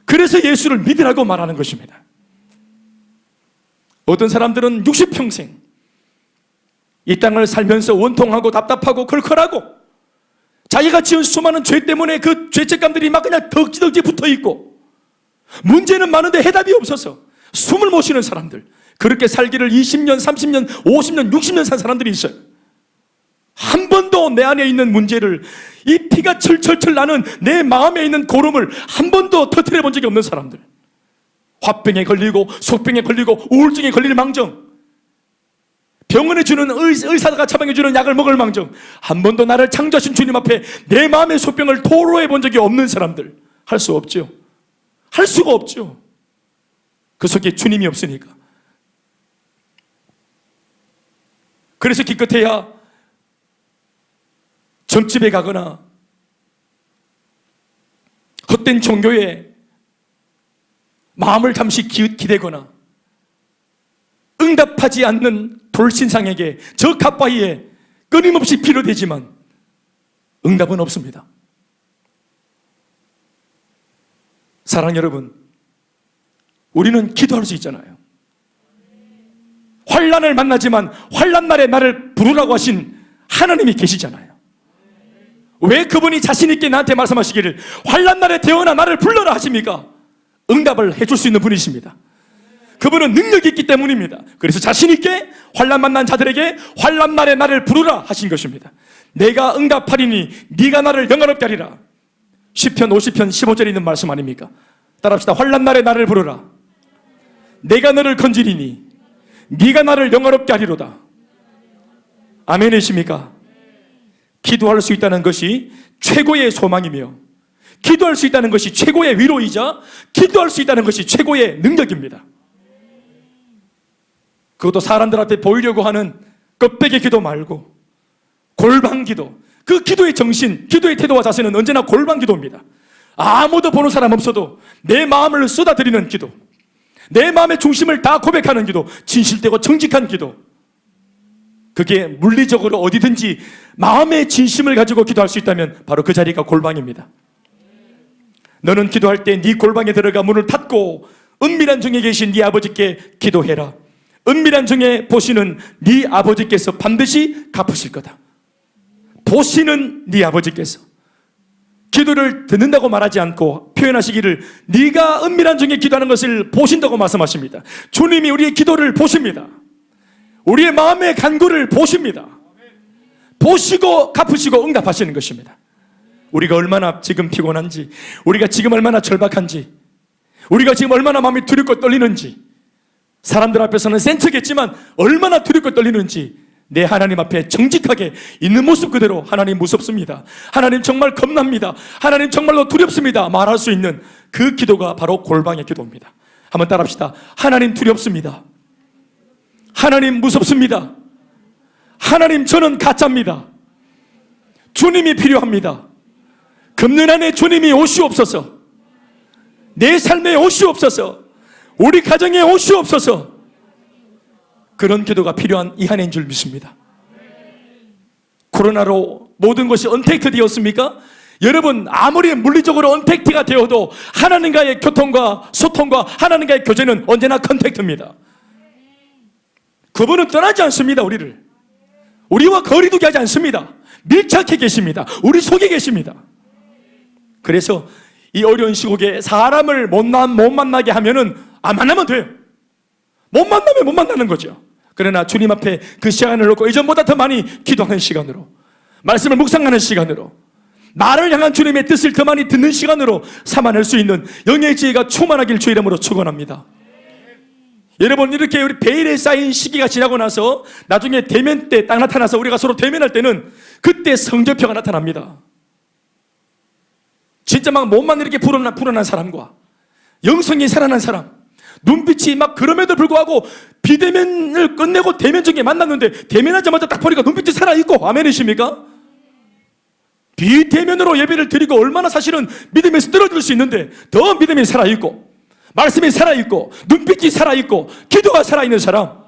그래서 예수를 믿으라고 말하는 것입니다. 어떤 사람들은 60평생 이 땅을 살면서 원통하고 답답하고 컬컬하고 자기가 지은 수많은 죄 때문에 그 죄책감들이 막 그냥 덕지덕지 붙어있고 문제는 많은데 해답이 없어서 숨을 못 쉬는 사람들, 그렇게 살기를 20년, 30년, 50년, 60년 산 사람들이 있어요. 한 번도 내 안에 있는 문제를, 이 피가 철철철 나는 내 마음에 있는 고름을 한 번도 터뜨려 본 적이 없는 사람들, 화병에 걸리고 속병에 걸리고 우울증에 걸릴 망정, 병원에 주는 의사가 처방해 주는 약을 먹을 망정, 한 번도 나를 창조하신 주님 앞에 내 마음의 소병을 토로해 본 적이 없는 사람들, 할 수 없죠. 할 수가 없죠. 그 속에 주님이 없으니까. 그래서 기껏해야 점집에 가거나 헛된 종교에 마음을 잠시 기대거나 응답하지 않는 돌신상에게, 저 갓바위에 끊임없이 필요되지만 응답은 없습니다. 사랑 여러분, 우리는 기도할 수 있잖아요. 환난을 만나지만 환난 날에 나를 부르라고 하신 하나님이 계시잖아요. 왜 그분이 자신 있게 나한테 말씀하시기를 환난 날에 태어나 나를 불러라 하십니까? 응답을 해줄 수 있는 분이십니다. 그분은 능력이 있기 때문입니다. 그래서 자신 있게 환난 만난 자들에게 환난 날에 나를 부르라 하신 것입니다. 내가 응답하리니 네가 나를 영화롭게 하리라. 시편 50편 15절에 있는 말씀 아닙니까? 따라합시다. 환난 날에 나를 부르라. 내가 너를 건지리니 네가 나를 영화롭게 하리로다. 아멘이십니까? 기도할 수 있다는 것이 최고의 소망이며, 기도할 수 있다는 것이 최고의 위로이자, 기도할 수 있다는 것이 최고의 능력입니다. 그것도 사람들한테 보이려고 하는 껍데기 기도 말고 골방 기도, 그 기도의 정신, 기도의 태도와 자세는 언제나 골방 기도입니다. 아무도 보는 사람 없어도 내 마음을 쏟아드리는 기도, 내 마음의 중심을 다 고백하는 기도, 진실되고 정직한 기도, 그게 물리적으로 어디든지 마음의 진심을 가지고 기도할 수 있다면 바로 그 자리가 골방입니다. 너는 기도할 때 네 골방에 들어가 문을 닫고 은밀한 중에 계신 네 아버지께 기도해라. 은밀한 중에 보시는 네 아버지께서 반드시 갚으실 거다. 보시는 네 아버지께서 기도를 듣는다고 말하지 않고 표현하시기를 네가 은밀한 중에 기도하는 것을 보신다고 말씀하십니다. 주님이 우리의 기도를 보십니다. 우리의 마음의 간구를 보십니다. 보시고 갚으시고 응답하시는 것입니다. 우리가 얼마나 지금 피곤한지, 우리가 지금 얼마나 절박한지, 우리가 지금 얼마나 마음이 두렵고 떨리는지, 사람들 앞에서는 센 척했지만 얼마나 두렵고 떨리는지 내 하나님 앞에 정직하게 있는 모습 그대로 하나님 무섭습니다, 하나님 정말 겁납니다, 하나님 정말로 두렵습니다 말할 수 있는 그 기도가 바로 골방의 기도입니다. 한번 따라합시다. 하나님 두렵습니다. 하나님 무섭습니다. 하나님 저는 가짜입니다. 주님이 필요합니다. 금년 안에 주님이 오시옵소서. 내 삶에 오시옵소서. 우리 가정에 오시옵소서. 그런 기도가 필요한 이 한 해인 줄 믿습니다. 코로나로 모든 것이 언택트 되었습니까? 여러분, 아무리 물리적으로 언택트가 되어도 하나님과의 교통과 소통과 하나님과의 교제는 언제나 컨택트입니다. 그분은 떠나지 않습니다. 우리와 거리두기 하지 않습니다. 밀착해 계십니다. 우리 속에 계십니다. 그래서 이 어려운 시국에 사람을 못 만나게 하면은 만나면 돼요. 못 만나면 못 만나는 거죠. 그러나 주님 앞에 그 시간을 놓고 이전보다 더 많이 기도하는 시간으로, 말씀을 묵상하는 시간으로, 나를 향한 주님의 뜻을 더 많이 듣는 시간으로 삼아낼 수 있는 영의 지혜가 충만하길 주 이름으로 축원합니다. 여러분, 이렇게 우리 베일에 쌓인 시기가 지나고 나서 나중에 대면 때 딱 나타나서 우리가 서로 대면할 때는 그때 성적표가 나타납니다. 진짜 막 몸만 이렇게 불어난 사람과 영성이 살아난 사람, 눈빛이 막 그럼에도 불구하고 비대면을 끝내고 대면 중에 만났는데 대면하자마자 딱 보니까 눈빛이 살아있고, 아멘이십니까? 비대면으로 예배를 드리고 얼마나 사실은 믿음에서 떨어질 수 있는데 더 믿음이 살아있고, 말씀이 살아있고, 눈빛이 살아있고, 기도가 살아있는 사람,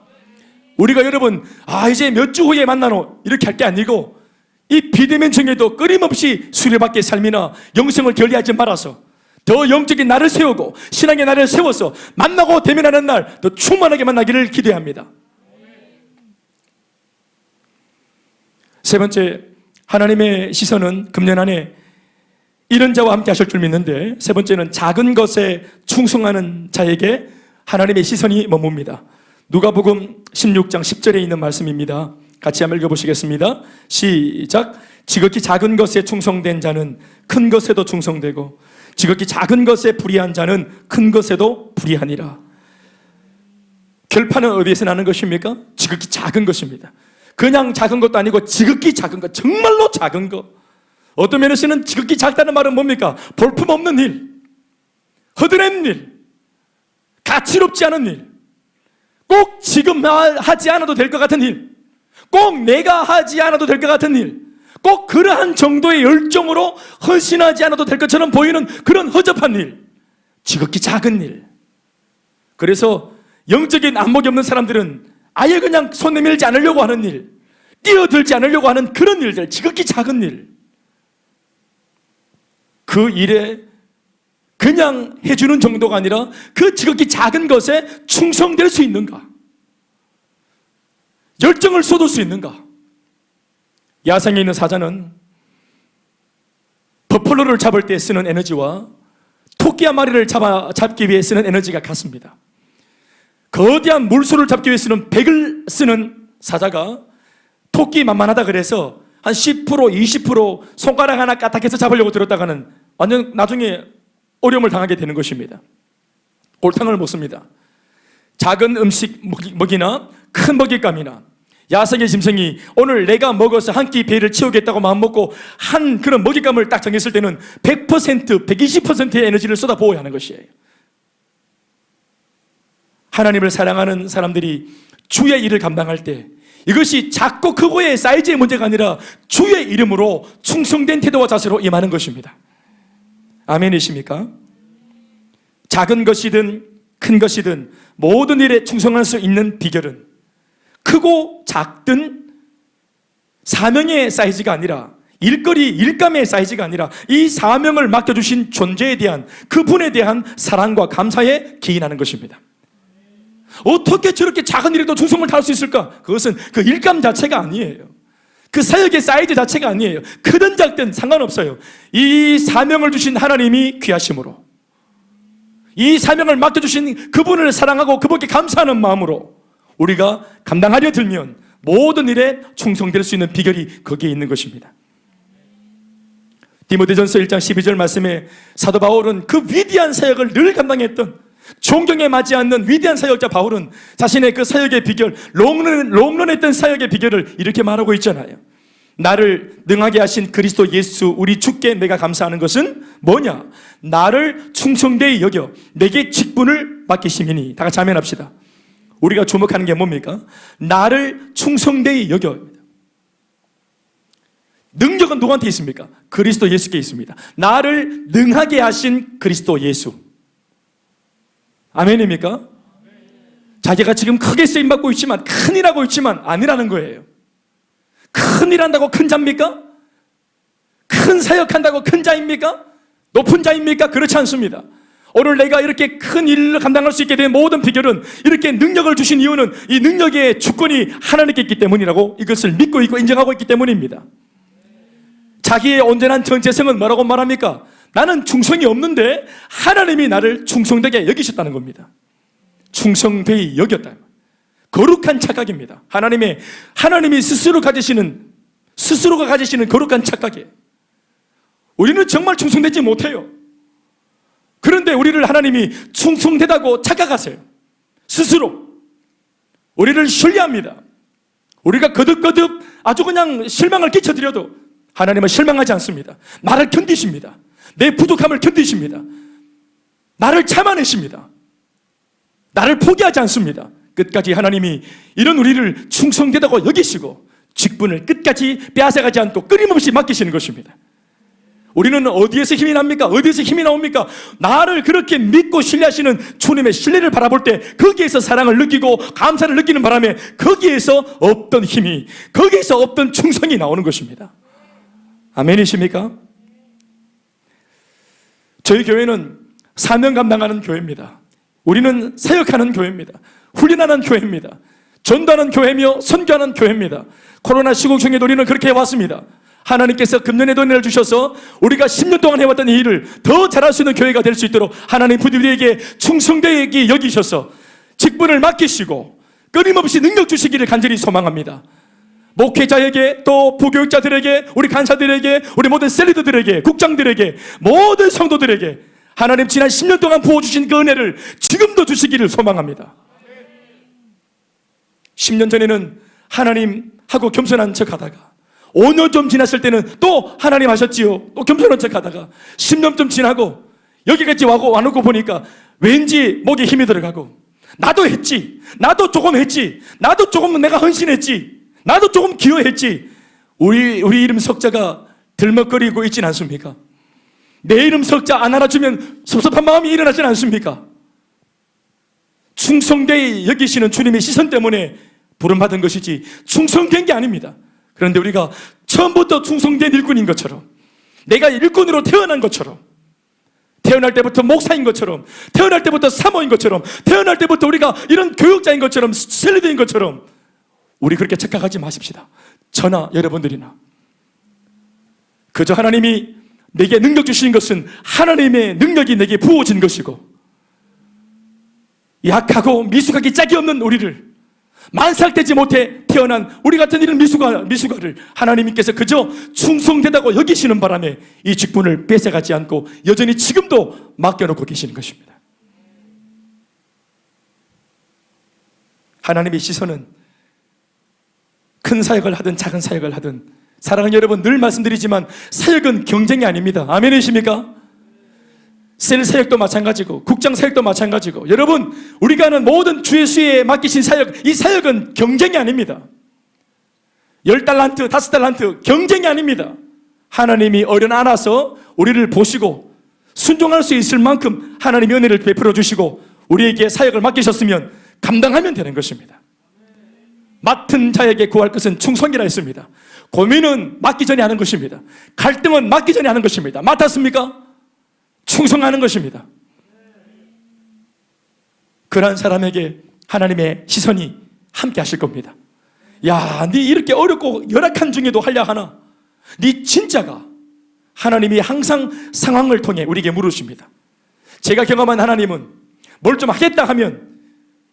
우리가 여러분 이제 몇 주 후에 만나노 이렇게 할 게 아니고 이 비대면 중에도 끊임없이 수레바퀴 삶이나 영성을 결리하지 말아서 더 영적인 날을 세우고 신앙의 날을 세워서 만나고 대면하는 날 더 충만하게 만나기를 기대합니다. 세 번째, 하나님의 시선은 금년 안에 이런 자와 함께 하실 줄 믿는데, 세 번째는 작은 것에 충성하는 자에게 하나님의 시선이 머뭅니다. 누가복음 16장 10절에 있는 말씀입니다. 같이 한번 읽어보시겠습니다. 시작. 지극히 작은 것에 충성된 자는 큰 것에도 충성되고 지극히 작은 것에 불의한 자는 큰 것에도 불의하니라. 결판은 어디에서 나는 것입니까? 지극히 작은 것입니다. 그냥 작은 것도 아니고 지극히 작은 것, 정말로 작은 것. 어떤 면에서는 지극히 작다는 말은 뭡니까? 볼품없는 일, 허드렛 일, 가치롭지 않은 일, 꼭 지금 하지 않아도 될 것 같은 일, 꼭 내가 하지 않아도 될 것 같은 일, 꼭 그러한 정도의 열정으로 헌신하지 않아도 될 것처럼 보이는 그런 허접한 일, 지극히 작은 일. 그래서 영적인 안목이 없는 사람들은 아예 그냥 손 내밀지 않으려고 하는 일, 뛰어들지 않으려고 하는 그런 일들, 지극히 작은 일, 그 일에 그냥 해주는 정도가 아니라 그 지극히 작은 것에 충성될 수 있는가, 열정을 쏟을 수 있는가. 야생에 있는 사자는 버펄로를 잡을 때 쓰는 에너지와 토끼 한 마리를 잡기 위해 쓰는 에너지가 같습니다. 거대한 물소를 잡기 위해 쓰는 백을 쓰는 사자가 토끼 만만하다 그래서 한 10%, 20% 손가락 하나 까딱해서 잡으려고 들었다가는 완전 나중에 어려움을 당하게 되는 것입니다. 골탕을 못 씁니다. 작은 음식 먹이나 큰 먹잇감이나 야생의 짐승이 오늘 내가 먹어서 한 끼 배를 채우겠다고 마음먹고 한 그런 먹잇감을 딱 정했을 때는 100%, 120%의 에너지를 쏟아부어야 하는 것이에요. 하나님을 사랑하는 사람들이 주의 일을 감당할 때 이것이 작고 크고의 사이즈의 문제가 아니라 주의 이름으로 충성된 태도와 자세로 임하는 것입니다. 아멘이십니까? 작은 것이든 큰 것이든 모든 일에 충성할 수 있는 비결은 크고 작든 사명의 사이즈가 아니라 일거리, 일감의 사이즈가 아니라 이 사명을 맡겨주신 존재에 대한 그분에 대한 사랑과 감사에 기인하는 것입니다. 어떻게 저렇게 작은 일에도 충성을 다할 수 있을까? 그것은 그 일감 자체가 아니에요. 그 사역의 사이즈 자체가 아니에요. 크든 작든 상관없어요. 이 사명을 주신 하나님이 귀하심으로, 이 사명을 맡겨주신 그분을 사랑하고 그분께 감사하는 마음으로 우리가 감당하려 들면 모든 일에 충성될 수 있는 비결이 거기에 있는 것입니다. 디모데전서 1장 12절 말씀에 사도 바울은 그 위대한 사역을 늘 감당했던 존경에 맞지 않는 위대한 사역자 바울은 자신의 그 사역의 비결, 롱런했던 사역의 비결을 이렇게 말하고 있잖아요. 나를 능하게 하신 그리스도 예수 우리 주께 내가 감사하는 것은 뭐냐? 나를 충성되이 여겨 내게 직분을 맡기심이니. 다 같이 아멘합시다. 우리가 주목하는 게 뭡니까? 나를 충성되이 여겨. 능력은 누구한테 있습니까? 그리스도 예수께 있습니다. 나를 능하게 하신 그리스도 예수. 아멘입니까? 자기가 지금 크게 쓰임받고 있지만, 큰일 하고 있지만 아니라는 거예요. 큰일 한다고 큰 자입니까? 큰 사역한다고 큰 자입니까? 높은 자입니까? 그렇지 않습니다. 오늘 내가 이렇게 큰 일을 감당할 수 있게 된 모든 비결은, 이렇게 능력을 주신 이유는 이 능력의 주권이 하나님께 있기 때문이라고 이것을 믿고 있고 인정하고 있기 때문입니다. 자기의 온전한 정체성은 뭐라고 말합니까? 나는 충성이 없는데 하나님이 나를 충성되게 여기셨다는 겁니다. 충성되이 여겼다. 거룩한 착각입니다. 하나님이 스스로가 가지시는 거룩한 착각이에요. 우리는 정말 충성되지 못해요. 그런데 우리를 하나님이 충성되다고 착각하세요. 스스로 우리를 신뢰합니다. 우리가 거듭거듭 아주 그냥 실망을 끼쳐드려도 하나님은 실망하지 않습니다. 나를 견디십니다. 내 부족함을 견디십니다. 나를 참아내십니다. 나를 포기하지 않습니다. 끝까지 하나님이 이런 우리를 충성되다고 여기시고 직분을 끝까지 빼앗아가지 않고 끊임없이 맡기시는 것입니다. 우리는 어디에서 힘이 납니까? 어디에서 힘이 나옵니까? 나를 그렇게 믿고 신뢰하시는 주님의 신뢰를 바라볼 때 거기에서 사랑을 느끼고 감사를 느끼는 바람에 거기에서 없던 힘이, 거기에서 없던 충성이 나오는 것입니다. 아멘이십니까? 저희 교회는 사명 감당하는 교회입니다. 우리는 사역하는 교회입니다. 훈련하는 교회입니다. 전도하는 교회며 선교하는 교회입니다. 코로나 시국 중에도 우리는 그렇게 해왔습니다. 하나님께서 금년에도 은혜를 주셔서 우리가 10년 동안 해왔던 이 일을 더 잘할 수 있는 교회가 될 수 있도록 하나님 부디에게 충성되게 여기셔서 직분을 맡기시고 끊임없이 능력 주시기를 간절히 소망합니다. 목회자에게, 또 부교육자들에게, 우리 간사들에게, 우리 모든 셀리더들에게, 국장들에게, 모든 성도들에게 하나님 지난 10년 동안 부어주신 그 은혜를 지금도 주시기를 소망합니다. 10년 전에는 하나님하고 겸손한 척하다가 5년 좀 지났을 때는 또 하나님 하셨지요, 또 겸손한 척하다가 10년 좀 지나고 여기까지 와놓고 보니까 왠지 목에 힘이 들어가고, 나도 했지, 나도 조금 했지, 나도 조금 내가 헌신했지, 나도 조금 기여했지. 우리 이름 석자가 들먹거리고 있진 않습니까? 내 이름 석자 안 알아주면 섭섭한 마음이 일어나진 않습니까? 충성되이 여기시는 주님의 시선 때문에 부름받은 것이지 충성된 게 아닙니다. 그런데 우리가 처음부터 충성된 일꾼인 것처럼, 내가 일꾼으로 태어난 것처럼, 태어날 때부터 목사인 것처럼, 태어날 때부터 사모인 것처럼, 태어날 때부터 우리가 이런 교육자인 것처럼, 셀리더인 것처럼 우리 그렇게 착각하지 마십시다. 저나 여러분들이나 그저 하나님이 내게 능력 주시는 것은 하나님의 능력이 내게 부어진 것이고, 약하고 미숙하기 짝이 없는 우리를, 만삭되지 못해 태어난 우리 같은 이런 미숙아를 하나님께서 그저 충성되다고 여기시는 바람에 이 직분을 뺏어가지 않고 여전히 지금도 맡겨놓고 계시는 것입니다. 하나님의 시선은 큰 사역을 하든 작은 사역을 하든, 사랑하는 여러분, 늘 말씀드리지만 사역은 경쟁이 아닙니다. 아멘이십니까? 셀 사역도 마찬가지고 국장 사역도 마찬가지고, 여러분, 우리가 하는 모든 주의 수에 맡기신 사역, 이 사역은 경쟁이 아닙니다. 10달란트, 5달란트 경쟁이 아닙니다. 하나님이 어련안아서 우리를 보시고 순종할 수 있을 만큼 하나님의 은혜를 베풀어 주시고 우리에게 사역을 맡기셨으면 감당하면 되는 것입니다. 맡은 자에게 구할 것은 충성이라 했습니다. 고민은 맡기 전에 하는 것입니다. 갈등은 맡기 전에 하는 것입니다. 맡았습니까? 충성하는 것입니다. 그러한 사람에게 하나님의 시선이 함께 하실 겁니다. 야, 네 이렇게 어렵고 열악한 중에도 하려 하나? 네 진짜가? 하나님이 항상 상황을 통해 우리에게 물으십니다. 제가 경험한 하나님은 뭘 좀 하겠다 하면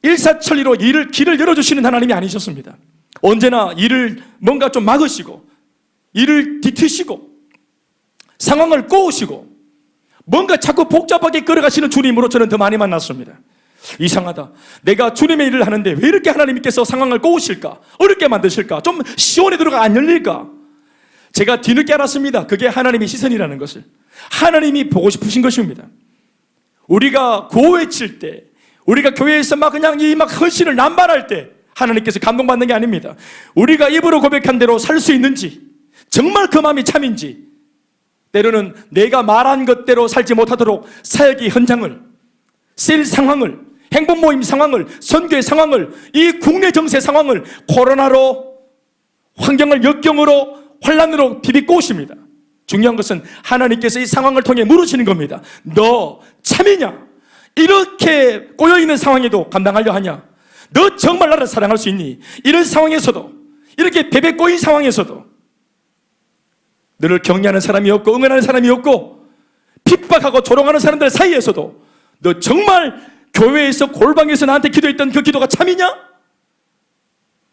일사천리로 길을 열어주시는 하나님이 아니셨습니다. 언제나 일을 뭔가 좀 막으시고 일을 뒤트시고 상황을 꼬우시고 뭔가 자꾸 복잡하게 끌어가시는 주님으로 저는 더 많이 만났습니다. 이상하다. 내가 주님의 일을 하는데 왜 이렇게 하나님께서 상황을 꼬우실까? 어렵게 만드실까? 좀 시원에 들어가 안 열릴까? 제가 뒤늦게 알았습니다. 그게 하나님의 시선이라는 것을. 하나님이 보고 싶으신 것입니다. 우리가 구호외칠 때, 우리가 교회에서 막 그냥 이 막 헌신을 남발할 때 하나님께서 감동받는 게 아닙니다. 우리가 입으로 고백한 대로 살 수 있는지, 정말 그 마음이 참인지, 때로는 내가 말한 것대로 살지 못하도록 사역의 현장을, 셀 상황을, 행복 모임 상황을, 선교의 상황을, 이 국내 정세 상황을 코로나로, 환경을 역경으로, 환란으로 비비꼬십니다. 중요한 것은 하나님께서 이 상황을 통해 물으시는 겁니다. 너 참이냐? 이렇게 꼬여있는 상황에도 감당하려 하냐? 너 정말 나를 사랑할 수 있니? 이런 상황에서도, 이렇게 베베 꼬인 상황에서도 너를 격려하는 사람이 없고 응원하는 사람이 없고 핍박하고 조롱하는 사람들 사이에서도 너 정말 교회에서 골방에서 나한테 기도했던 그 기도가 참이냐?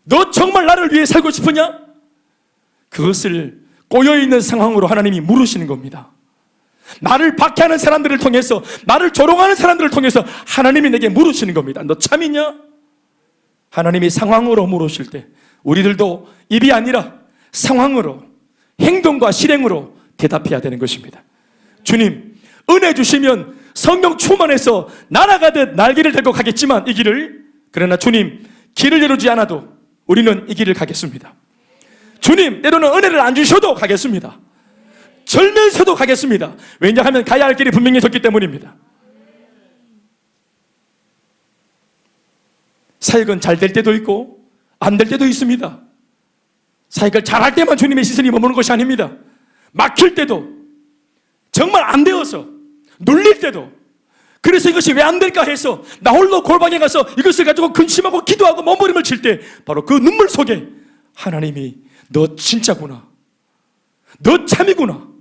너 정말 나를 위해 살고 싶으냐? 그것을 꼬여있는 상황으로 하나님이 물으시는 겁니다. 나를 박해하는 사람들을 통해서, 나를 조롱하는 사람들을 통해서 하나님이 내게 물으시는 겁니다. 너 참이냐? 하나님이 상황으로 물으실 때 우리들도 입이 아니라 상황으로, 행동과 실행으로 대답해야 되는 것입니다. 주님, 은혜 주시면 성령 충만해서 날아가듯 날개를 달고 가겠지만 이 길을, 그러나 주님, 길을 열어주지 않아도 우리는 이 길을 가겠습니다. 주님, 때로는 은혜를 안 주셔도 가겠습니다. 절면서도 가겠습니다. 왜냐하면 가야 할 길이 분명히 졌기 때문입니다. 사역은 잘 될 때도 있고 안 될 때도 있습니다. 사역을 잘할 때만 주님의 시선이 머무는 것이 아닙니다. 막힐 때도, 정말 안 되어서 눌릴 때도, 그래서 이것이 왜 안 될까 해서 나 홀로 골방에 가서 이것을 가지고 근심하고 기도하고 몸부림을 칠 때 바로 그 눈물 속에 하나님이 너 진짜구나, 너 참이구나,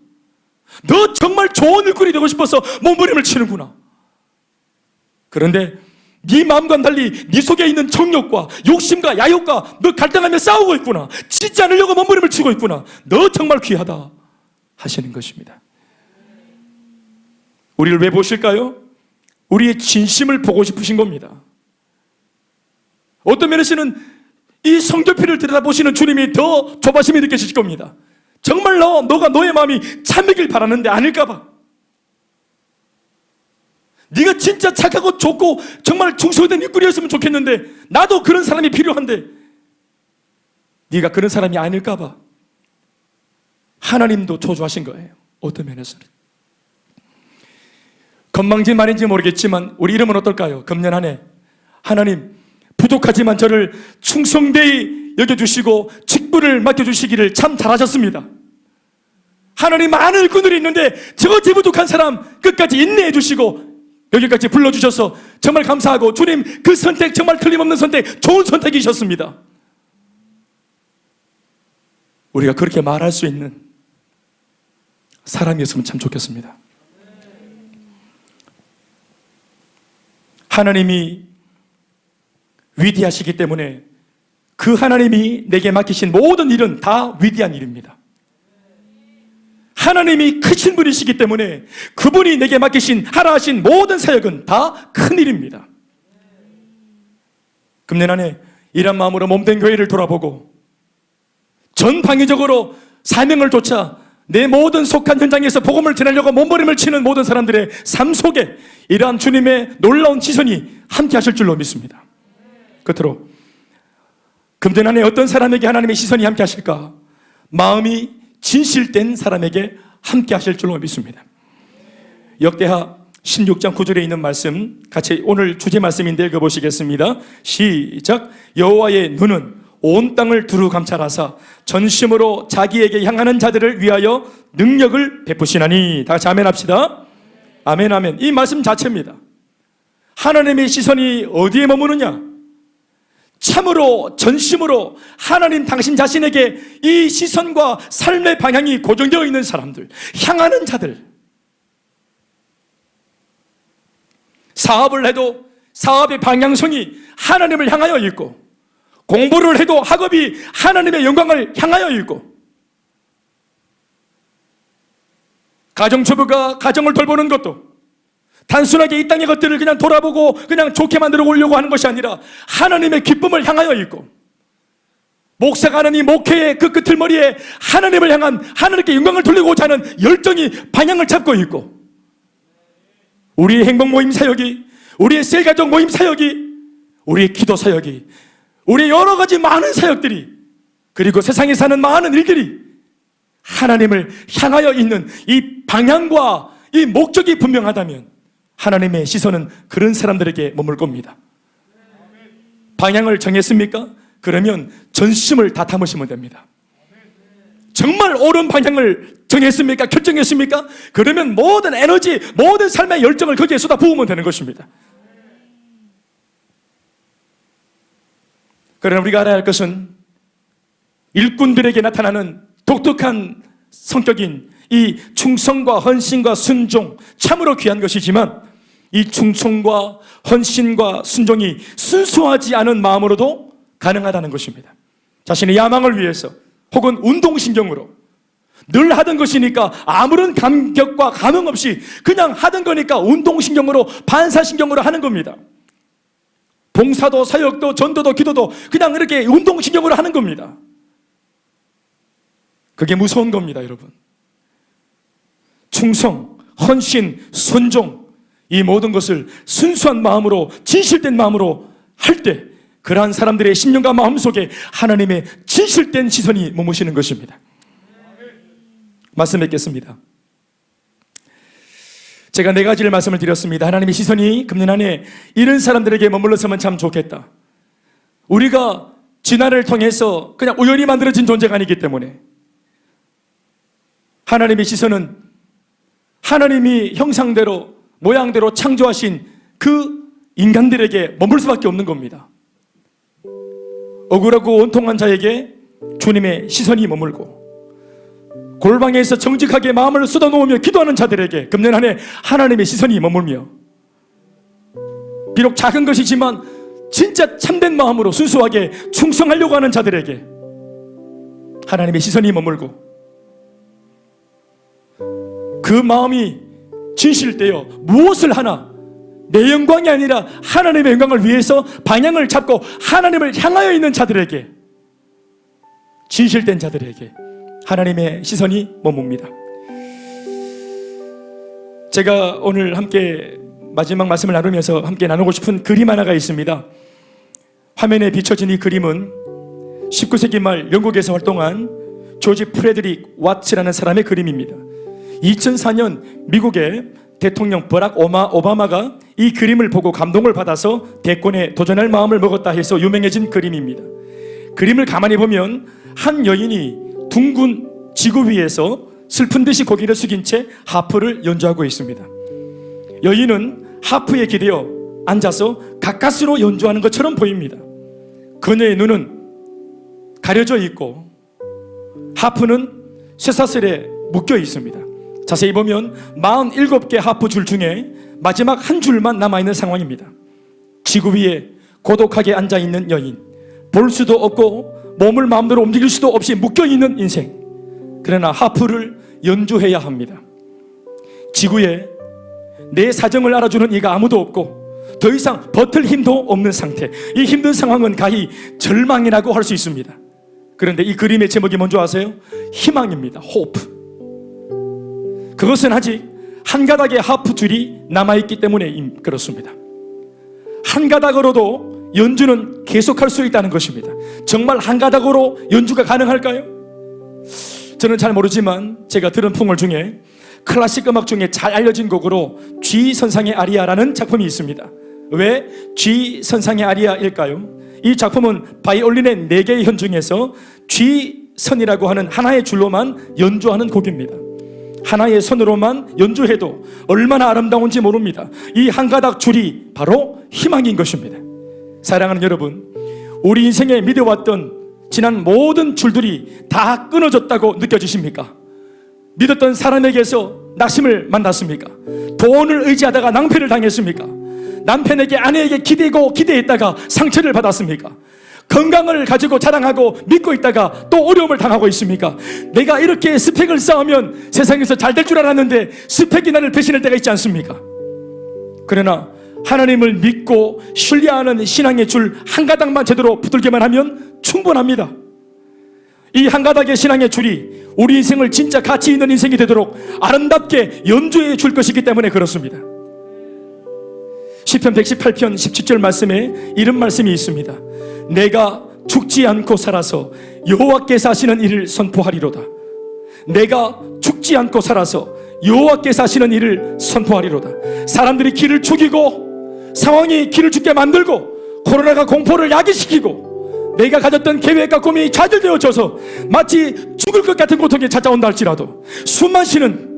너 정말 좋은 일꾼이 되고 싶어서 몸부림을 치는구나. 그런데 네 마음과는 달리 네 속에 있는 정욕과 욕심과 야욕과 너 갈등하며 싸우고 있구나, 짓지 않으려고 몸부림을 치고 있구나, 너 정말 귀하다 하시는 것입니다. 우리를 왜 보실까요? 우리의 진심을 보고 싶으신 겁니다. 어떤 면에서는 이 성결피를 들여다보시는 주님이 더 조바심이 느껴질 겁니다. 정말 너가 너의 마음이 참이길 바라는데 아닐까봐, 네가 진짜 착하고 좋고 정말 충성된 일꾼이었으면 좋겠는데 나도 그런 사람이 필요한데 네가 그런 사람이 아닐까봐 하나님도 초조하신 거예요. 어떤 면에서는. 건방진 말인지 모르겠지만 우리 이름은 어떨까요? 금년 한 해 하나님, 부족하지만 저를 충성되이 여겨주시고 직분을 맡겨주시기를 참 잘하셨습니다. 하나님, 많은 일꾼들이 있는데 저것이 부족한 사람 끝까지 인내해 주시고 여기까지 불러주셔서 정말 감사하고, 주님, 그 선택 정말 틀림없는 선택, 좋은 선택이셨습니다. 우리가 그렇게 말할 수 있는 사람이었으면 참 좋겠습니다. 하나님이 위대하시기 때문에 그 하나님이 내게 맡기신 모든 일은 다 위대한 일입니다. 하나님이 크신 분이시기 때문에 그분이 내게 맡기신, 하라 하신 모든 사역은 다 큰 일입니다. 금년 안에 이런 마음으로 몸된 교회를 돌아보고 전방위적으로 사명을 쫓아 내 모든 속한 현장에서 복음을 전하려고 몸부림을 치는 모든 사람들의 삶 속에 이러한 주님의 놀라운 시선이 함께 하실 줄로 믿습니다. 끝으로 금전안에 어떤 사람에게 하나님의 시선이 함께 하실까? 마음이 진실된 사람에게 함께 하실 줄로 믿습니다. 역대하 16장 9절에 있는 말씀 같이 오늘 주제 말씀인데 읽어보시겠습니다. 시작. 여호와의 눈은 온 땅을 두루 감찰하사 전심으로 자기에게 향하는 자들을 위하여 능력을 베푸시나니. 다 같이 아멘 합시다. 아멘 아멘. 이 말씀 자체입니다. 하나님의 시선이 어디에 머무느냐? 참으로 전심으로 하나님 당신 자신에게 이 시선과 삶의 방향이 고정되어 있는 사람들, 향하는 자들. 사업을 해도 사업의 방향성이 하나님을 향하여 있고, 공부를 해도 학업이 하나님의 영광을 향하여 있고, 가정주부가 가정을 돌보는 것도 단순하게 이 땅의 것들을 그냥 돌아보고 그냥 좋게 만들어 오려고 하는 것이 아니라 하나님의 기쁨을 향하여 있고, 목사가 하는 이 목회의 그 끄틀머리에 하나님을 향한, 하나님께 영광을 돌리고자 하는 열정이 방향을 잡고 있고, 우리의 행복 모임 사역이, 우리의 셀가족 모임 사역이, 우리의 기도 사역이, 우리의 여러 가지 많은 사역들이, 그리고 세상에 사는 많은 일들이 하나님을 향하여 있는 이 방향과 이 목적이 분명하다면 하나님의 시선은 그런 사람들에게 머물 겁니다. 방향을 정했습니까? 그러면 전심을 다 담으시면 됩니다. 정말 옳은 방향을 정했습니까? 결정했습니까? 그러면 모든 에너지, 모든 삶의 열정을 거기에 쏟아 부으면 되는 것입니다. 그러나 우리가 알아야 할 것은 일꾼들에게 나타나는 독특한 성격인 이 충성과 헌신과 순종, 참으로 귀한 것이지만 이 충성과 헌신과 순종이 순수하지 않은 마음으로도 가능하다는 것입니다. 자신의 야망을 위해서 혹은 운동신경으로 늘 하던 것이니까 아무런 감격과 감흥 없이 그냥 하던 거니까 운동신경으로, 반사신경으로 하는 겁니다. 봉사도 사역도 전도도 기도도 그냥 이렇게 운동신경으로 하는 겁니다. 그게 무서운 겁니다, 여러분. 충성, 헌신, 순종, 이 모든 것을 순수한 마음으로, 진실된 마음으로 할 때 그러한 사람들의 심령과 마음 속에 하나님의 진실된 시선이 머무시는 것입니다. 말씀 뵙겠습니다. 제가 4가지를 말씀을 드렸습니다. 하나님의 시선이 금년 안에 이런 사람들에게 머물렀으면 참 좋겠다. 우리가 진화를 통해서 그냥 우연히 만들어진 존재가 아니기 때문에 하나님의 시선은 하나님이 형상대로, 모양대로 창조하신 그 인간들에게 머물 수밖에 없는 겁니다. 억울하고 원통한 자에게 주님의 시선이 머물고, 골방에서 정직하게 마음을 쏟아놓으며 기도하는 자들에게 금년 한 해 하나님의 시선이 머물며, 비록 작은 것이지만 진짜 참된 마음으로 순수하게 충성하려고 하는 자들에게 하나님의 시선이 머물고, 그 마음이 진실되어 무엇을 하나 내 영광이 아니라 하나님의 영광을 위해서 방향을 잡고 하나님을 향하여 있는 자들에게, 진실된 자들에게 하나님의 시선이 머뭅니다. 제가 오늘 함께 마지막 말씀을 나누면서 함께 나누고 싶은 그림 하나가 있습니다. 화면에 비춰진 이 그림은 19세기 말 영국에서 활동한 조지 프레드릭 와츠라는 사람의 그림입니다. 2004년 미국의 대통령 버락 오바마가 이 그림을 보고 감동을 받아서 대권에 도전할 마음을 먹었다 해서 유명해진 그림입니다. 그림을 가만히 보면 한 여인이 둥근 지구 위에서 슬픈 듯이 고개를 숙인 채 하프를 연주하고 있습니다. 여인은 하프에 기대어 앉아서 가까스로 연주하는 것처럼 보입니다. 그녀의 눈은 가려져 있고 하프는 쇠사슬에 묶여 있습니다. 자세히 보면 47개 하프 줄 중에 마지막 한 줄만 남아있는 상황입니다. 지구 위에 고독하게 앉아있는 여인, 볼 수도 없고 몸을 마음대로 움직일 수도 없이 묶여있는 인생. 그러나 하프를 연주해야 합니다. 지구에 내 사정을 알아주는 이가 아무도 없고 더 이상 버틸 힘도 없는 상태. 이 힘든 상황은 가히 절망이라고 할 수 있습니다. 그런데 이 그림의 제목이 뭔지 아세요? 희망입니다. 호프. 그것은 아직 한 가닥의 하프 줄이 남아있기 때문에 그렇습니다. 한 가닥으로도 연주는 계속할 수 있다는 것입니다. 정말 한 가닥으로 연주가 가능할까요? 저는 잘 모르지만 제가 들은 풍월 중에 클래식 음악 중에 잘 알려진 곡으로 G 선상의 아리아라는 작품이 있습니다. 왜 G 선상의 아리아일까요? 이 작품은 바이올린의 4개의 현 중에서 G 선이라고 하는 하나의 줄로만 연주하는 곡입니다. 하나의 선으로만 연주해도 얼마나 아름다운지 모릅니다. 이 한 가닥 줄이 바로 희망인 것입니다. 사랑하는 여러분, 우리 인생에 믿어왔던 지난 모든 줄들이 다 끊어졌다고 느껴지십니까? 믿었던 사람에게서 낙심을 만났습니까? 돈을 의지하다가 낭패를 당했습니까? 남편에게, 아내에게 기대했다가 상처를 받았습니까? 건강을 가지고 자랑하고 믿고 있다가 또 어려움을 당하고 있습니까? 내가 이렇게 스펙을 쌓으면 세상에서 잘 될 줄 알았는데 스펙이 나를 배신할 때가 있지 않습니까? 그러나 하나님을 믿고 신뢰하는 신앙의 줄 한 가닥만 제대로 붙들기만 하면 충분합니다. 이 한 가닥의 신앙의 줄이 우리 인생을 진짜 가치 있는 인생이 되도록 아름답게 연주해 줄 것이기 때문에 그렇습니다. 시편 118편 17절 말씀에 이런 말씀이 있습니다. 내가 죽지 않고 살아서 여호와께서 하시는 일을 선포하리로다. 내가 죽지 않고 살아서 여호와께서 하시는 일을 선포하리로다. 사람들이 길을 죽이고 상황이 길을 죽게 만들고 코로나가 공포를 야기시키고 내가 가졌던 계획과 꿈이 좌절되어져서 마치 죽을 것 같은 고통이 찾아온다 할지라도 숨마시는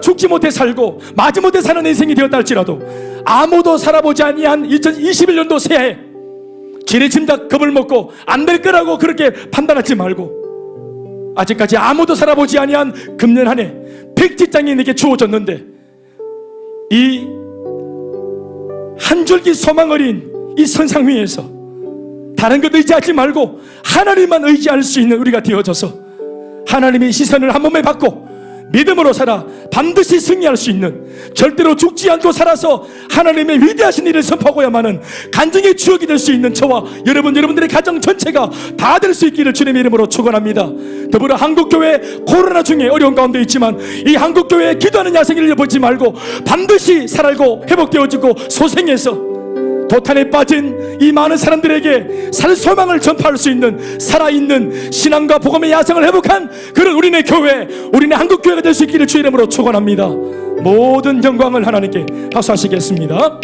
죽지 못해 살고 마지못해 사는 인생이 되었다 할지라도 아무도 살아보지 아니한 2021년도 새해 지레짐작 겁을 먹고 안 될 거라고 그렇게 판단하지 말고 아직까지 아무도 살아보지 아니한 금년 한 해 100지장이 내게 주어졌는데 이 한 줄기 소망 어린 이 선상 위에서 다른 것 의지하지 말고 하나님만 의지할 수 있는 우리가 되어져서 하나님의 시선을 한 몸에 받고 믿음으로 살아 반드시 승리할 수 있는, 절대로 죽지 않고 살아서 하나님의 위대하신 일을 선포하고야만은 간증의 추억이 될 수 있는 저와 여러분들의 가정 전체가 다 될 수 있기를 주님의 이름으로 축원합니다. 더불어 한국교회 코로나 중에 어려운 가운데 있지만 이 한국교회에 기도하는 야생을 보지 말고 반드시 살고 회복되어지고 소생해서 도탄에 빠진 이 많은 사람들에게 살 소망을 전파할 수 있는 살아있는 신앙과 복음의 야성을 회복한 그런 우리네 교회, 우리네 한국교회가 될 수 있기를 주의 이름으로 축원합니다. 모든 영광을 하나님께 하소하시겠습니다.